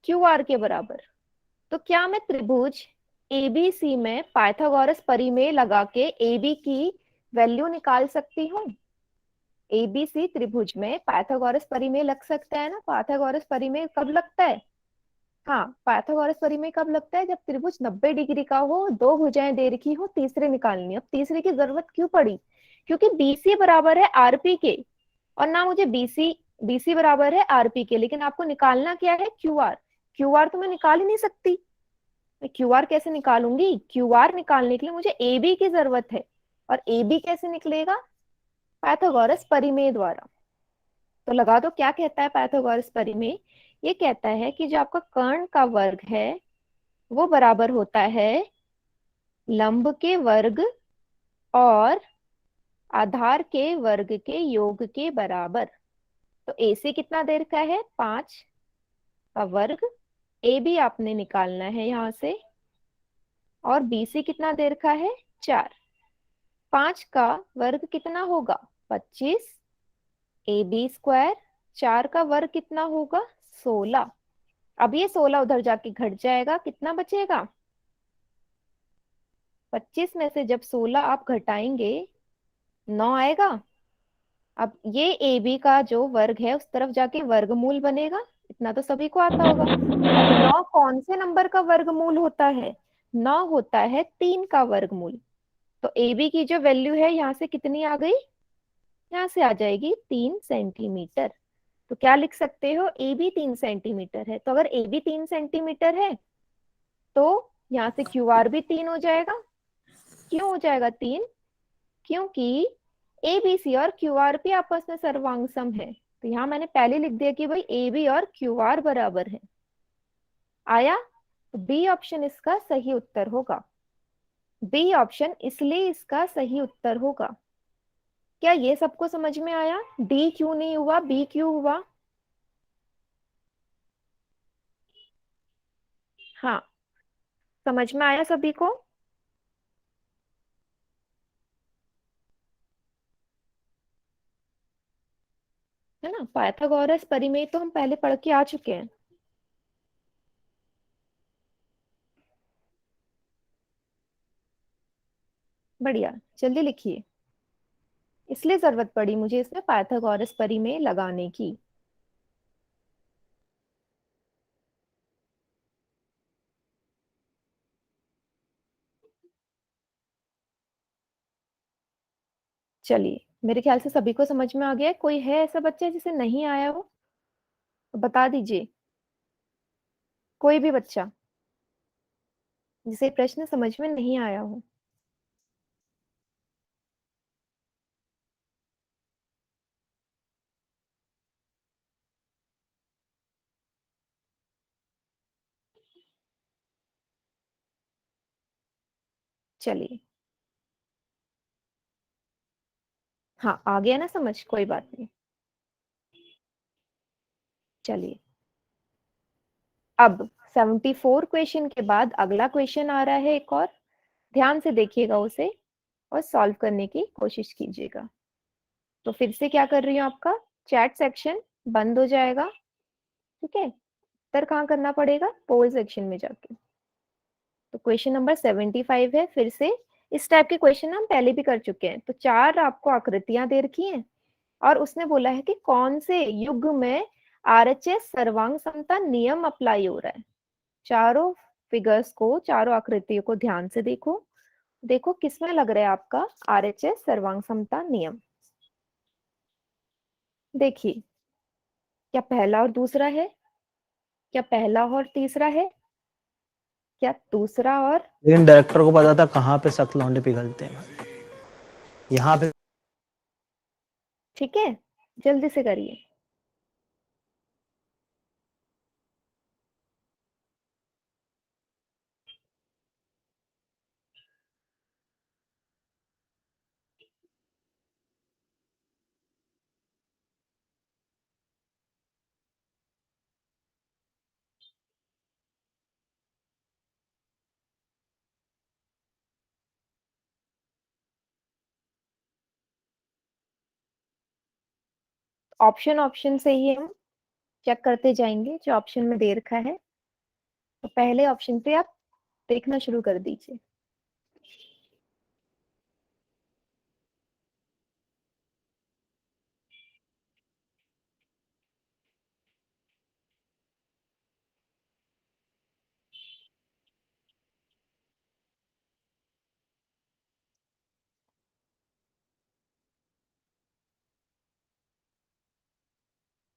QR के बराबर। तो क्या मैं त्रिभुज ABC में पाइथागोरस परिमेय लगा के AB की वैल्यू निकाल सकती हूँ। ABC त्रिभुज में पाइथागोरस परिमेय लग सकता है ना, पाइथागोरस परिमेय कब लगता है, हाँ पाइथागोरस परिमेय कब लगता है, जब त्रिभुज 90 डिग्री का हो, 2 भुजाएं दे रखी हो, तीसरे निकालनी। अब तीसरे की जरूरत क्यों पड़ी, क्योंकि BC बराबर है RP के, और ना मुझे BC बराबर है RP के, लेकिन आपको निकालना क्या है, QR तो मैं निकाल ही नहीं सकती, मैं QR कैसे निकालूंगी, QR निकालने के लिए मुझे AB की जरूरत है, और AB कैसे निकलेगा, पाइथागोरस परिमेय द्वारा। तो लगा दो, क्या कहता है पाइथागोरस परिमेय, ये कहता है कि जो आपका कर्ण का वर्ग है वो बराबर होता है लंब के वर्ग और आधार के वर्ग के योग के बराबर। तो AC कितना देर का है, 5 का वर्ग, AB आपने निकालना है यहाँ से, और BC कितना देर का है, 4, 5 का वर्ग कितना होगा, 25, AB स्क्वायर, 4 का वर्ग कितना होगा, 16। अब ये 16 उधर जाके घट जाएगा, कितना बचेगा, 25 में से जब 16 आप घटाएंगे 9 आएगा। अब ये AB का जो वर्ग है उस तरफ जाके वर्गमूल बनेगा, इतना तो सभी को आता होगा। अब 9 कौन से नंबर का वर्गमूल होता है, 9 होता है 3 का वर्गमूल, तो ए बी की जो वैल्यू है यहाँ से कितनी आ गई, यहाँ से आ जाएगी 3 सेंटीमीटर। तो क्या लिख सकते हो, ए बी 3 सेंटीमीटर है। तो अगर ए बी 3 सेंटीमीटर है तो यहाँ से क्यू आर भी 3 हो जाएगा। क्यों हो जाएगा 3? क्योंकि ए बी सी और क्यू आर भी आपस में सर्वांग सम है। तो यहाँ मैंने पहले लिख दिया कि भाई ए बी और क्यू आर बराबर है। आया? तो बी ऑप्शन इसका सही उत्तर होगा। बी ऑप्शन इसलिए इसका सही उत्तर होगा। क्या ये सबको समझ में आया? डी क्यों नहीं हुआ, बी क्यों हुआ? हाँ, समझ में आया सभी को? है ना, पाइथागोरस परिमेय तो हम पहले पढ़ के आ चुके हैं। बढ़िया, जल्दी लिखिए। इसलिए जरूरत पड़ी मुझे इसमें पाइथागोरस परिमेय लगाने की। चलिए, मेरे ख्याल से सभी को समझ में आ गया है। कोई है ऐसा बच्चा जिसे नहीं आया हो तो बता दीजिए। कोई भी बच्चा जिसे प्रश्न समझ में नहीं आया हो। चलिए, हाँ आ गया ना समझ, कोई बात नहीं। चलिए, अब 74 क्वेश्चन के बाद अगला क्वेश्चन आ रहा है एक और। ध्यान से देखिएगा उसे और सॉल्व करने की कोशिश कीजिएगा। तो फिर से क्या कर रही हूँ, आपका चैट सेक्शन बंद हो जाएगा। ठीक है, उत्तर कहाँ करना पड़ेगा, पोल सेक्शन में जाके। तो क्वेश्चन नंबर 75 है। फिर से इस टाइप के क्वेश्चन हम पहले भी कर चुके हैं। तो 4 आपको आकृतियां दे रखी हैं और उसने बोला है कि कौन से युग में आरएचएस सर्वांग समता नियम अप्लाई हो रहा है। चारों फिगर्स को, चारों आकृतियों को ध्यान से देखो। देखो किसमें लग रहा है आपका आरएचएस सर्वांग समता नियम। देखिए, क्या पहला और दूसरा है, क्या पहला और तीसरा है, क्या दूसरा और, लेकिन डायरेक्टर को पता था कहाँ पे सख्त लौंडे पिघलते हैं, यहाँ पे। ठीक है, जल्दी से करिए। ऑप्शन ऑप्शन से ही हम चेक करते जाएंगे जो ऑप्शन में दे रखा है। तो पहले ऑप्शन पे आप देखना शुरू कर दीजिए।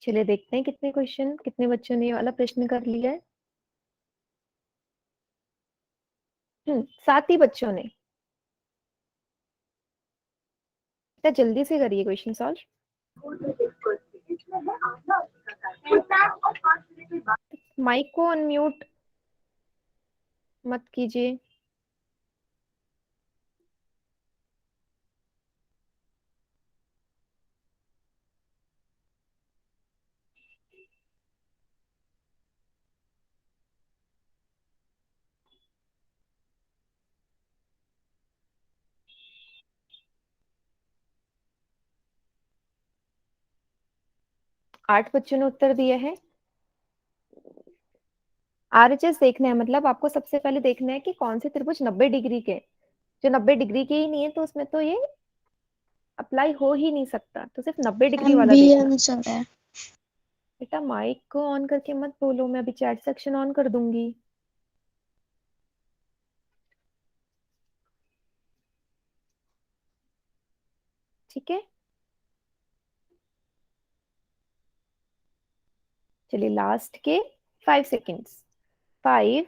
चलिए देखते हैं कितने क्वेश्चन, कितने बच्चों ने ये वाला प्रश्न कर लिया है। 7 ही बच्चों ने। इतना जल्दी से करिए क्वेश्चन सॉल्व। माइक को अनम्यूट मत कीजिए। आठ बच्चों ने उत्तर दिया है। आरएचएस देखना है, मतलब आपको सबसे पहले देखना है कि कौन से त्रिभुज 90 डिग्री के। जो 90 डिग्री के ही नहीं है तो उसमें तो ये अप्लाई हो ही नहीं सकता। तो सिर्फ 90 डिग्री वाला बी देखना। आंसर है। बेटा माइक को ऑन करके मत बोलो, मैं अभी चैट सेक्शन ऑन कर दूंगी। ठीक है, चलिए लास्ट के 5 सेकेंड्स। 5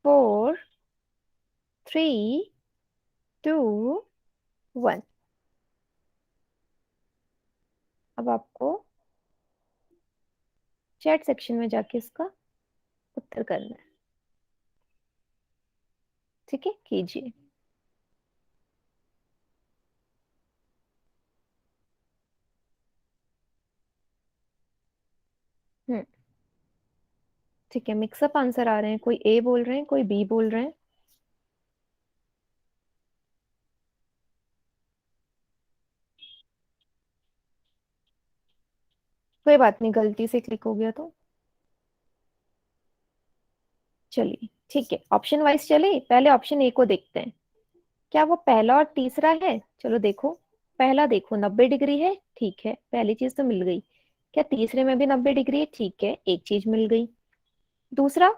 4 3 2 1। अब आपको चैट सेक्शन में जाके इसका उत्तर करना है। ठीक है, कीजिए। ठीक है, मिक्सअप आंसर आ रहे हैं, कोई ए बोल रहे हैं, कोई बी बोल रहे हैं। कोई बात नहीं, गलती से क्लिक हो गया तो चलिए ठीक है, ऑप्शन वाइज चले। पहले ऑप्शन ए को देखते हैं, क्या वो पहला और तीसरा है? चलो देखो, पहला देखो 90 डिग्री है, ठीक है, पहली चीज तो मिल गई। क्या तीसरे में भी 90 डिग्री है? ठीक है, एक चीज मिल गई। दूसरा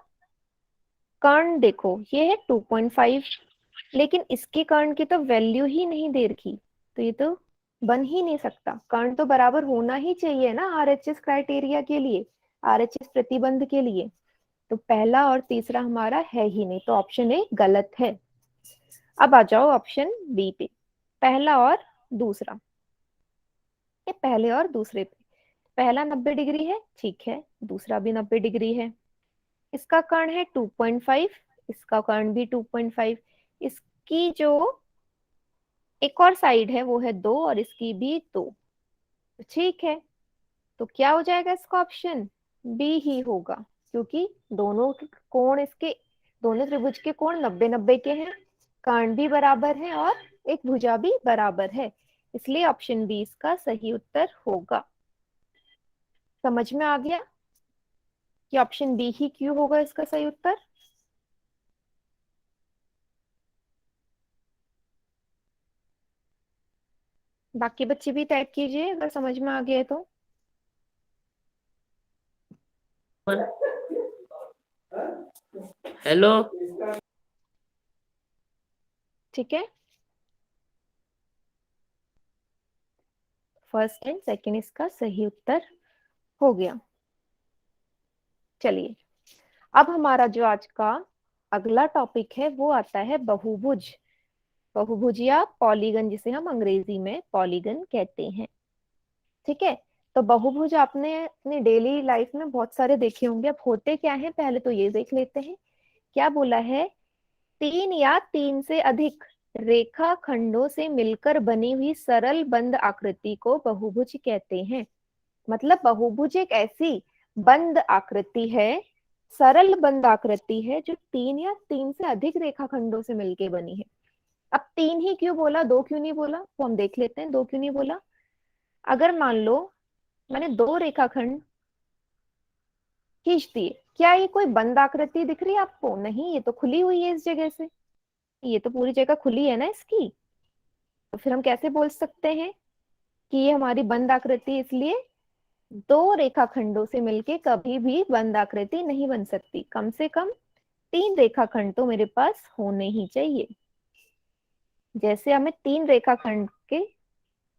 कर्ण देखो, ये है 2.5, लेकिन इसके कर्ण की तो वैल्यू ही नहीं दे रखी, तो ये तो बन ही नहीं सकता। कर्ण तो बराबर होना ही चाहिए ना आरएचएस क्राइटेरिया के लिए, आरएचएस प्रतिबंध के लिए। तो पहला और तीसरा हमारा है ही नहीं, तो ऑप्शन ए गलत है। अब आ जाओ ऑप्शन बी पे, पहला और दूसरा। ये पहले और दूसरे पे, पहला 90 डिग्री है, ठीक है, दूसरा भी 90 डिग्री है। इसका कर्ण है 2.5, इसका कर्ण भी 2.5, इसकी जो एक और साइड है वो है 2 और इसकी भी 2, ठीक है। तो क्या हो जाएगा इसका ऑप्शन? बी ही होगा, क्योंकि दोनों कोण इसके, दोनों त्रिभुज के कोण 90-90 के हैं, कर्ण भी बराबर है और एक भुजा भी बराबर है, इसलिए ऑप्शन बी इसका सही उत्तर होगा। समझ में आ गया कि ऑप्शन बी ही क्यों होगा इसका सही उत्तर? बाकी बच्चे भी टाइप कीजिए अगर समझ में आ गया है तो। हेलो, ठीक है, फर्स्ट एंड सेकंड इसका सही उत्तर हो गया। चलिए, अब हमारा जो आज का अगला टॉपिक है वो आता है बहुभुज। बहुभुज या पॉलीगन, जिसे हम अंग्रेजी में पॉलीगन कहते हैं। ठीक है, तो बहुभुज आपने अपनी डेली लाइफ में बहुत सारे देखे होंगे। अब होते क्या है पहले तो ये देख लेते हैं। क्या बोला है? 3 या 3 से अधिक रेखा खंडों से मिलकर बनी हुई सरल बंद आकृति को बहुभुज कहते हैं। मतलब बहुभुज एक ऐसी बंद आकृति है, सरल बंद आकृति है, जो 3 या 3 से अधिक रेखाखंडों से मिलकर बनी है। अब 3 ही क्यों बोला, 2 क्यों नहीं बोला? तो हम देख लेते हैं 2 क्यों नहीं बोला। अगर मान लो मैंने 2 रेखाखंड खींच दिए, क्या ये कोई बंद आकृति दिख रही है आपको? नहीं, ये तो खुली हुई है इस जगह से, ये तो पूरी जगह खुली है ना इसकी। तो फिर हम कैसे बोल सकते हैं कि ये हमारी बंद आकृति? इसलिए 2 रेखाखंडों से मिलके कभी भी बंद आकृति नहीं बन सकती। कम से कम 3 रेखाखंड तो मेरे पास होने ही चाहिए। जैसे हमें 3 रेखाखंड के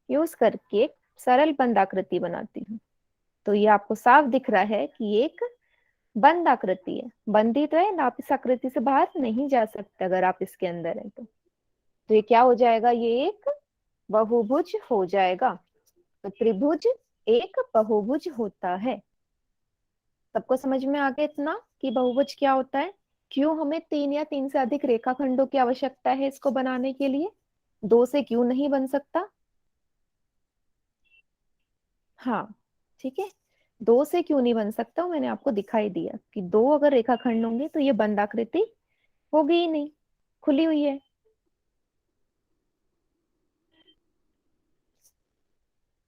यूज करके एक सरल बंद आकृति बनाती हूँ, तो ये आपको साफ दिख रहा है कि ये एक बंद आकृति है। बंदी तो है ना, आप इस आकृति से बाहर नहीं जा सकते अगर आप इसके अंदर हैं तो ये क्या हो जाएगा? ये एक बहुभुज हो जाएगा। तो त्रिभुज एक बहुभुज होता है। सबको समझ में आ गया इतना कि बहुभुज क्या होता है? क्यों हमें 3 या 3 से अधिक रेखाखंडों की आवश्यकता है इसको बनाने के लिए? 2 से क्यों नहीं बन सकता? हाँ ठीक है, 2 से क्यों नहीं बन सकता मैंने आपको दिखाई दिया कि 2 अगर रेखाखंड होंगे तो ये बंद आकृति होगी ही नहीं, खुली हुई है।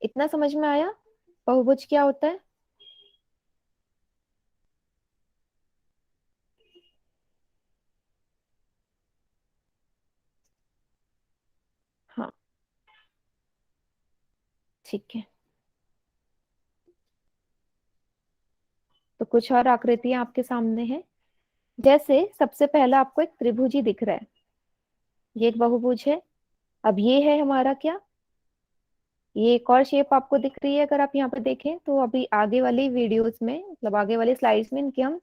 इतना समझ में आया बहुभुज क्या होता है? हाँ ठीक है, तो कुछ और आकृतियां आपके सामने हैं। जैसे सबसे पहला आपको एक त्रिभुज ही दिख रहा है, ये एक बहुभुज है। अब ये है हमारा क्या? ये एक और शेप आपको दिख रही है, अगर आप यहाँ पे देखें तो अभी आगे वाली वीडियोस में, मतलब आगे वाली स्लाइड्स में इनकी हम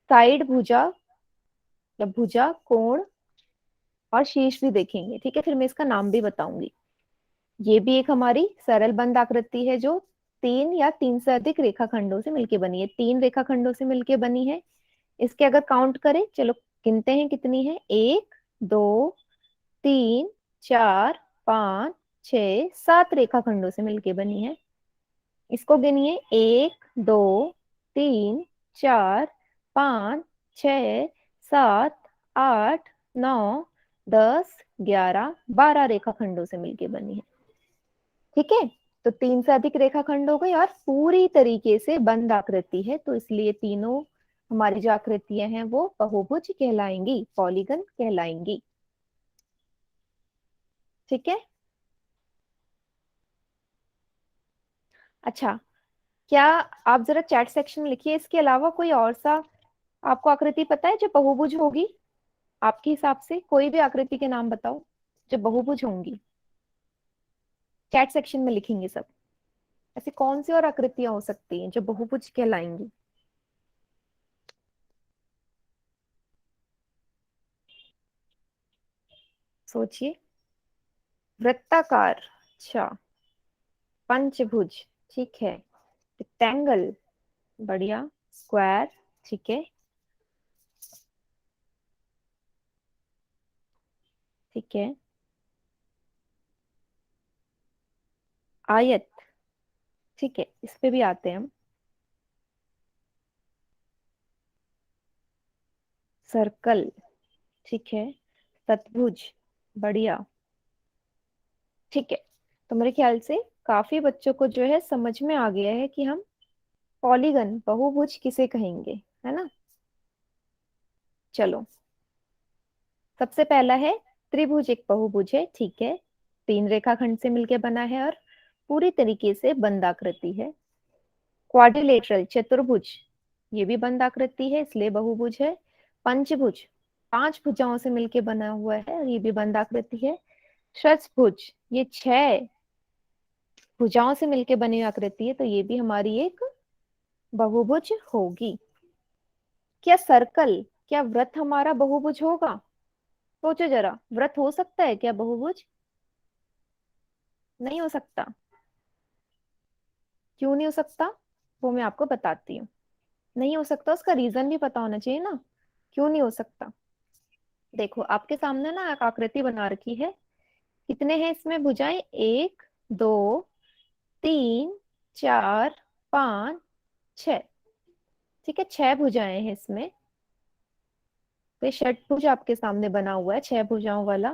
साइड भुजा, मतलब भुजा, कोण और शीर्ष भी देखेंगे। ठीक है, फिर मैं इसका नाम भी बताऊंगी। ये भी एक हमारी सरल बंद आकृति है जो 3 या 3 से अधिक रेखाखंडों से मिलकर बनी है। 3 रेखाखंडों से मिलकर बनी है। इसके अगर काउंट करें, चलो गिनते हैं कितनी है। 1 2 3 4 5 6 7 रेखाखंडों से मिलकर बनी है। इसको गिनिए, 1 2 3 4 5 6 7 8 9 10 11 12 रेखाखंडों से मिलकर बनी है। ठीक है, तो 3 से अधिक रेखाखंड हो गए और पूरी तरीके से बंद आकृति है, तो इसलिए तीनों हमारी जो आकृतियां हैं वो बहुभुज कहलाएंगी, पॉलीगन कहलाएंगी। ठीक है, अच्छा, क्या आप जरा चैट सेक्शन में लिखिए, इसके अलावा कोई और सा आपको आकृति पता है जो बहुभुज होगी? आपके हिसाब से कोई भी आकृति के नाम बताओ जो बहुभुज होंगी। चैट सेक्शन में लिखेंगे सब। ऐसी कौन सी और आकृतियां हो सकती हैं जो बहुभुज कहलाएंगी? सोचिए। वृत्ताकार, अच्छा। पंचभुज, ठीक है। रेक्टेंगल, बढ़िया। स्क्वायर, ठीक है, ठीक है। आयत, ठीक है, इस पे भी आते हैं हम। सर्कल, ठीक है। शतभुज, बढ़िया, ठीक है। तो मेरे ख्याल से काफी बच्चों को जो है समझ में आ गया है कि हम पॉलीगन, बहुभुज किसे कहेंगे, है ना। चलो, सबसे पहला है त्रिभुज। एक बहुभुज है, ठीक है, 3 रेखाखंड से मिलकर बना है और पूरी तरीके से बंद आकृति है। क्वाड्रिलेटरल, चतुर्भुज, ये भी बंद आकृति है इसलिए बहुभुज है। पंचभुज, 5 भुजाओं से मिलकर बना हुआ है और ये भी बंद आकृति है। षट्भुज, ये 6 भुजाओं से मिलकर बनी हुई आकृति है, तो ये भी हमारी एक बहुभुज होगी। क्या सर्कल, क्या वृत्त हमारा बहुभुज होगा? सोचो जरा, वृत्त हो सकता है क्या बहुभुज? नहीं हो सकता। क्यों नहीं हो सकता, वो मैं आपको बताती हूँ। नहीं हो सकता, उसका रीजन भी पता होना चाहिए ना, क्यों नहीं हो सकता। देखो, आपके सामने ना एक आकृति बना रखी है। कितने हैं इसमें भुजाएं? 1 2 3 4 5 6, ठीक है, 6 भुजाएं हैं इसमें। तो ये षटभुज आपके सामने बना हुआ है, 6 भुजाओं वाला।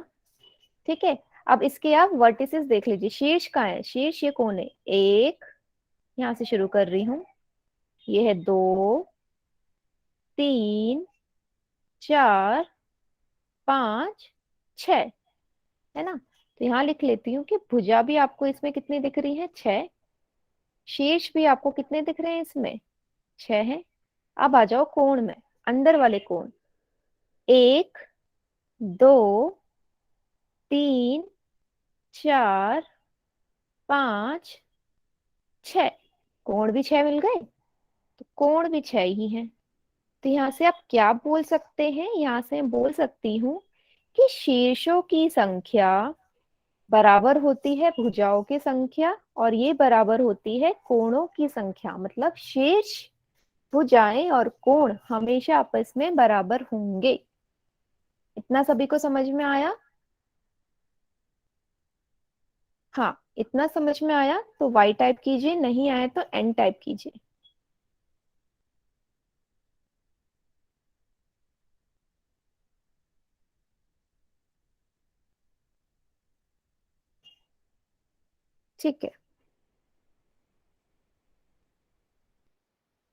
ठीक है, अब इसके आप वर्टिसेस देख लीजिए। शीर्ष का है, शीर्ष ये कौन है? 1, यहां से शुरू कर रही हूं, ये है 2 3 4 5 6, है ना। तो यहाँ लिख लेती हूँ कि भुजा भी आपको इसमें कितनी दिख रही है? 6। शीर्ष भी आपको कितने दिख रहे हैं इसमें? 6 है। अब आ जाओ कोण में, अंदर वाले कोण। 1 2 3 4 5 6, कोण भी 6 मिल गए, तो कोण भी 6 ही है। तो यहाँ से आप क्या बोल सकते हैं? यहाँ से मैं बोल सकती हूँ कि शीर्षों की संख्या बराबर होती है भुजाओं की संख्या और ये बराबर होती है कोणों की संख्या। मतलब शीर्ष, भुजाएं और कोण हमेशा आपस में बराबर होंगे। इतना सभी को समझ में आया? हाँ, इतना समझ में आया तो वाई टाइप कीजिए, नहीं आया तो एन टाइप कीजिए। ठीक है,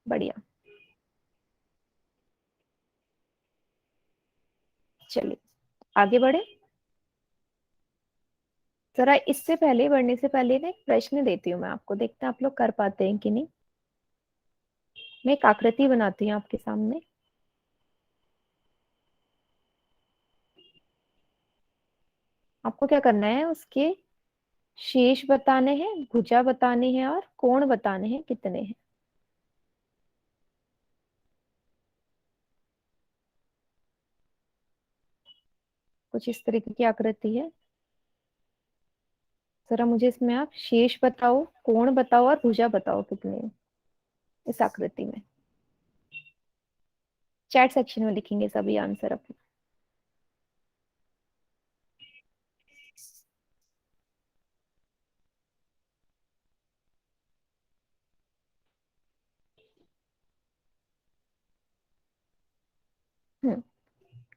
बढ़िया। चलिए आगे बढ़े। जरा इससे पहले, बढ़ने से पहले ना एक प्रश्न देती हूँ मैं आपको, देखते हैं आप लोग कर पाते हैं कि नहीं। मैं एक आकृति बनाती हूँ आपके सामने। आपको क्या करना है, उसके शेष बताने हैं, भुजा बतानी है और कोण बताने हैं कितने हैं। कुछ इस तरीके की आकृति है। जरा मुझे इसमें आप शेष बताओ, कोण बताओ और भुजा बताओ कितने हैं इस आकृति में। चैट सेक्शन में लिखेंगे सभी आंसर अपने।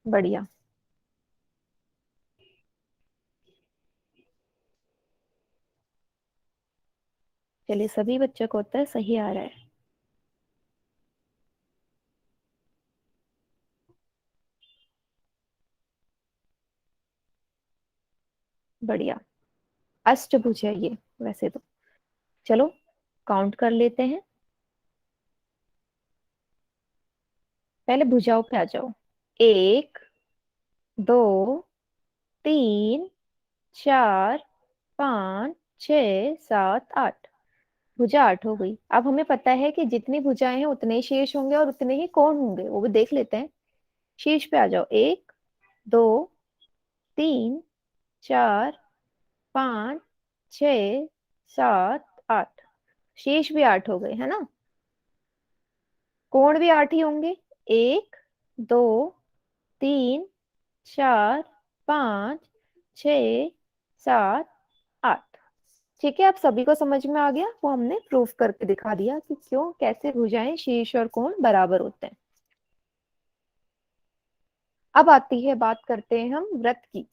बढ़िया। चलिए, सभी बच्चों को उत्तर सही आ रहा है। बढ़िया, अष्टभुज है ये वैसे तो। चलो काउंट कर लेते हैं। पहले भुजाओं पे आ जाओ। 1 2 3 4 5 6 7 8। भुजा 8 हो गई। अब हमें पता है कि जितनी भुजाएं हैं उतने ही शेष होंगे और उतने ही कोण होंगे, वो भी देख लेते हैं। शेष पे आ जाओ। 1 2 3 4 5 6 7 8। शेष भी 8 हो गए, है ना। कोण भी 8 ही होंगे। 1 2 3 4 5 6 7 8। ठीक है, अब सभी को समझ में आ गया। वो हमने प्रूफ करके दिखा दिया कि क्यों, कैसे भुजाएं, शीर्ष और कोण बराबर होते हैं। अब आती है बात, करते हैं हम वृत्त की।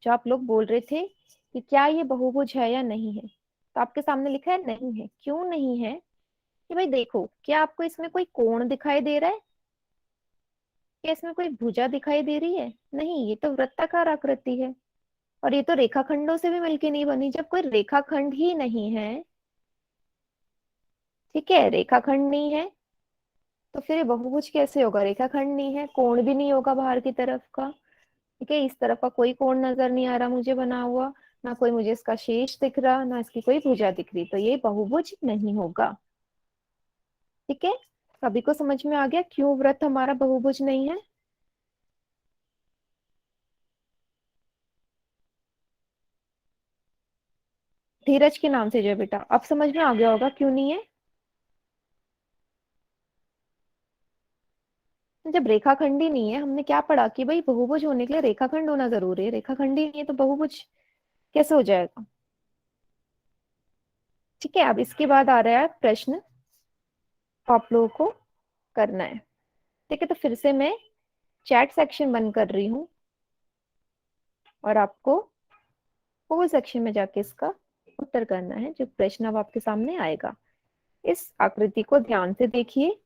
जो आप लोग बोल रहे थे कि क्या ये बहुभुज है या नहीं है, तो आपके सामने लिखा है नहीं है। क्यों नहीं है? कि भाई देखो, क्या आपको इसमें कोई कोण दिखाई दे रहा है? क्या इसमें कोई भुजा दिखाई दे रही है? नहीं, ये तो वृत्ताकार आकृति है। और ये तो रेखाखंडों से भी मिलके नहीं बनी। जब कोई रेखाखंड ही नहीं है, ठीक है, रेखाखंड नहीं है, तो फिर ये बहुभुज कैसे होगा? रेखाखंड नहीं है, कोण भी नहीं होगा बाहर की तरफ का। ठीक है, इस तरफ का कोई कोण नजर नहीं आ रहा मुझे बना हुआ, ना कोई मुझे इसका शेष दिख रहा, ना इसकी कोई भुजा दिख रही, तो ये बहुभुज नहीं होगा। ठीक है, सभी को समझ में आ गया क्यों वृत्त हमारा बहुभुज नहीं है? धीरज के नाम से जो बेटा, अब समझ में आ गया होगा क्यों नहीं है। जब रेखाखंड ही नहीं है, हमने क्या पढ़ा कि भाई बहुभुज होने के लिए रेखाखंड होना जरूरी है। रेखाखंड ही नहीं है तो बहुभुज कैसे हो जाएगा? ठीक है, अब इसके बाद आ रहा है प्रश्न, आप लोगों को करना है। ठीक है, तो फिर से मैं चैट सेक्शन बंद कर रही हूँ और आपको पोल सेक्शन में जाके इसका उत्तर करना है, जो प्रश्न अब आपके सामने आएगा। इस आकृति को ध्यान से देखिए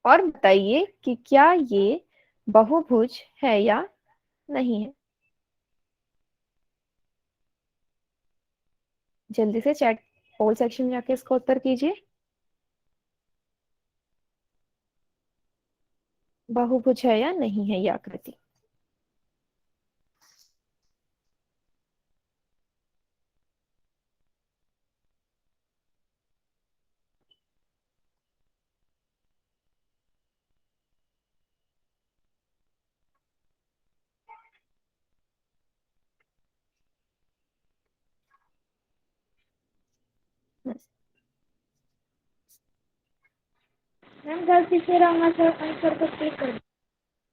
और बताइए कि क्या ये बहुभुज है या नहीं है। जल्दी से चैट पोल सेक्शन में जाके इसका उत्तर कीजिए। बहुभुज है या नहीं है ये आकृति? मैम गलती से रंगा सर आंसर को क्लिक कर।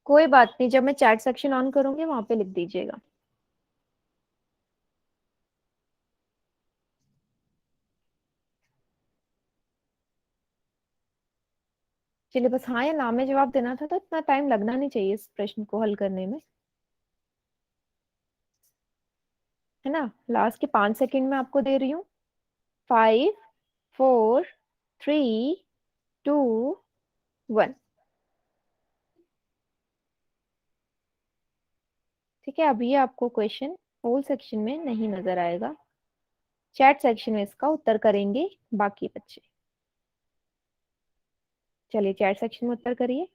कोई बात नहीं, जब मैं चैट सेक्शन ऑन करूंगी वहां पे लिख दीजिएगा। चलिए, बस हाँ या ना में जवाब देना था, तो इतना टाइम लगना नहीं चाहिए इस प्रश्न को हल करने में, है ना। लास्ट के 5 सेकंड में आपको दे रही हूँ। 5 4 3 2 1। ठीक है, अभी आपको क्वेश्चन पोल सेक्शन में नहीं नजर आएगा, चैट सेक्शन में इसका उत्तर करेंगे बाकी बच्चे। चलिए चैट सेक्शन में उत्तर करिए।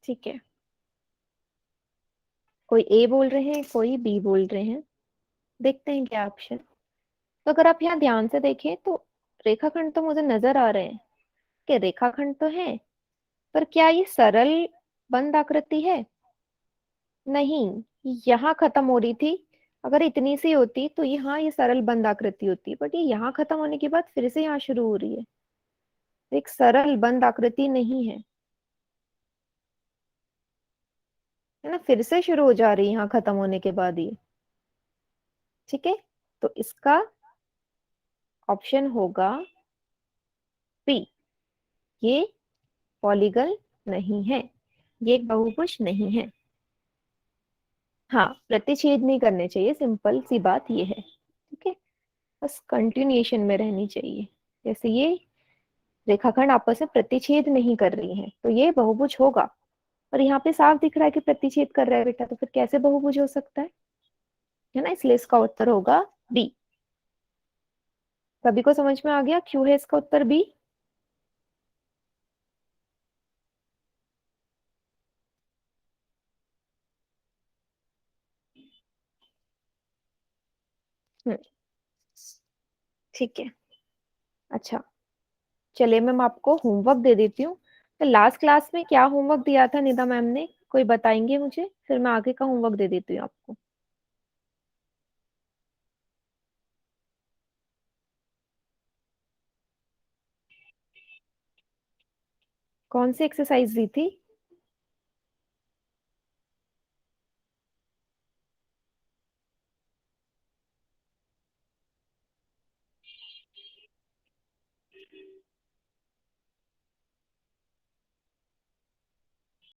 ठीक है, कोई ए बोल रहे हैं, कोई बी बोल रहे हैं। देखते हैं क्या ऑप्शन। तो अगर आप यहाँ ध्यान से देखें तो रेखाखंड तो मुझे नजर आ रहे हैं कि रेखाखंड तो है, पर क्या ये सरल बंद आकृति है? नहीं, यहाँ खत्म हो रही थी। अगर इतनी सी होती तो यहाँ ये सरल बंद आकृति होती, बट ये यहाँ खत्म होने के बाद फिर से यहाँ शुरू हो रही है। एक सरल बंद आकृति नहीं है ना, फिर से शुरू हो जा रही है यहाँ खत्म होने के बाद ये। ठीक है, तो इसका ऑप्शन होगा बी, ये पॉलीगन नहीं है, ये एक बहुभुज नहीं है। हाँ, प्रतिच्छेद नहीं करने चाहिए, सिंपल सी बात ये है। ठीक है, बस कंटिन्यूएशन में रहनी चाहिए। जैसे ये रेखाखंड आपस में प्रतिच्छेद नहीं कर रही हैं, तो ये बहुभुज होगा। और यहाँ पे साफ दिख रहा है कि प्रतिच्छेद कर रहा है बेटा, तो फिर कैसे बहुभुज हो सकता है ना? इसलिए इसका उत्तर होगा बी। सभी को समझ में आ गया क्यों है इसका उत्तर बी? ठीक है, अच्छा चलिए मैम आपको होमवर्क दे देती हूँ। तो लास्ट क्लास में क्या होमवर्क दिया था निदा मैम ने, कोई बताएंगे मुझे? फिर मैं आगे का होमवर्क दे देती हूँ आपको। कौन सी एक्सरसाइज दी थी?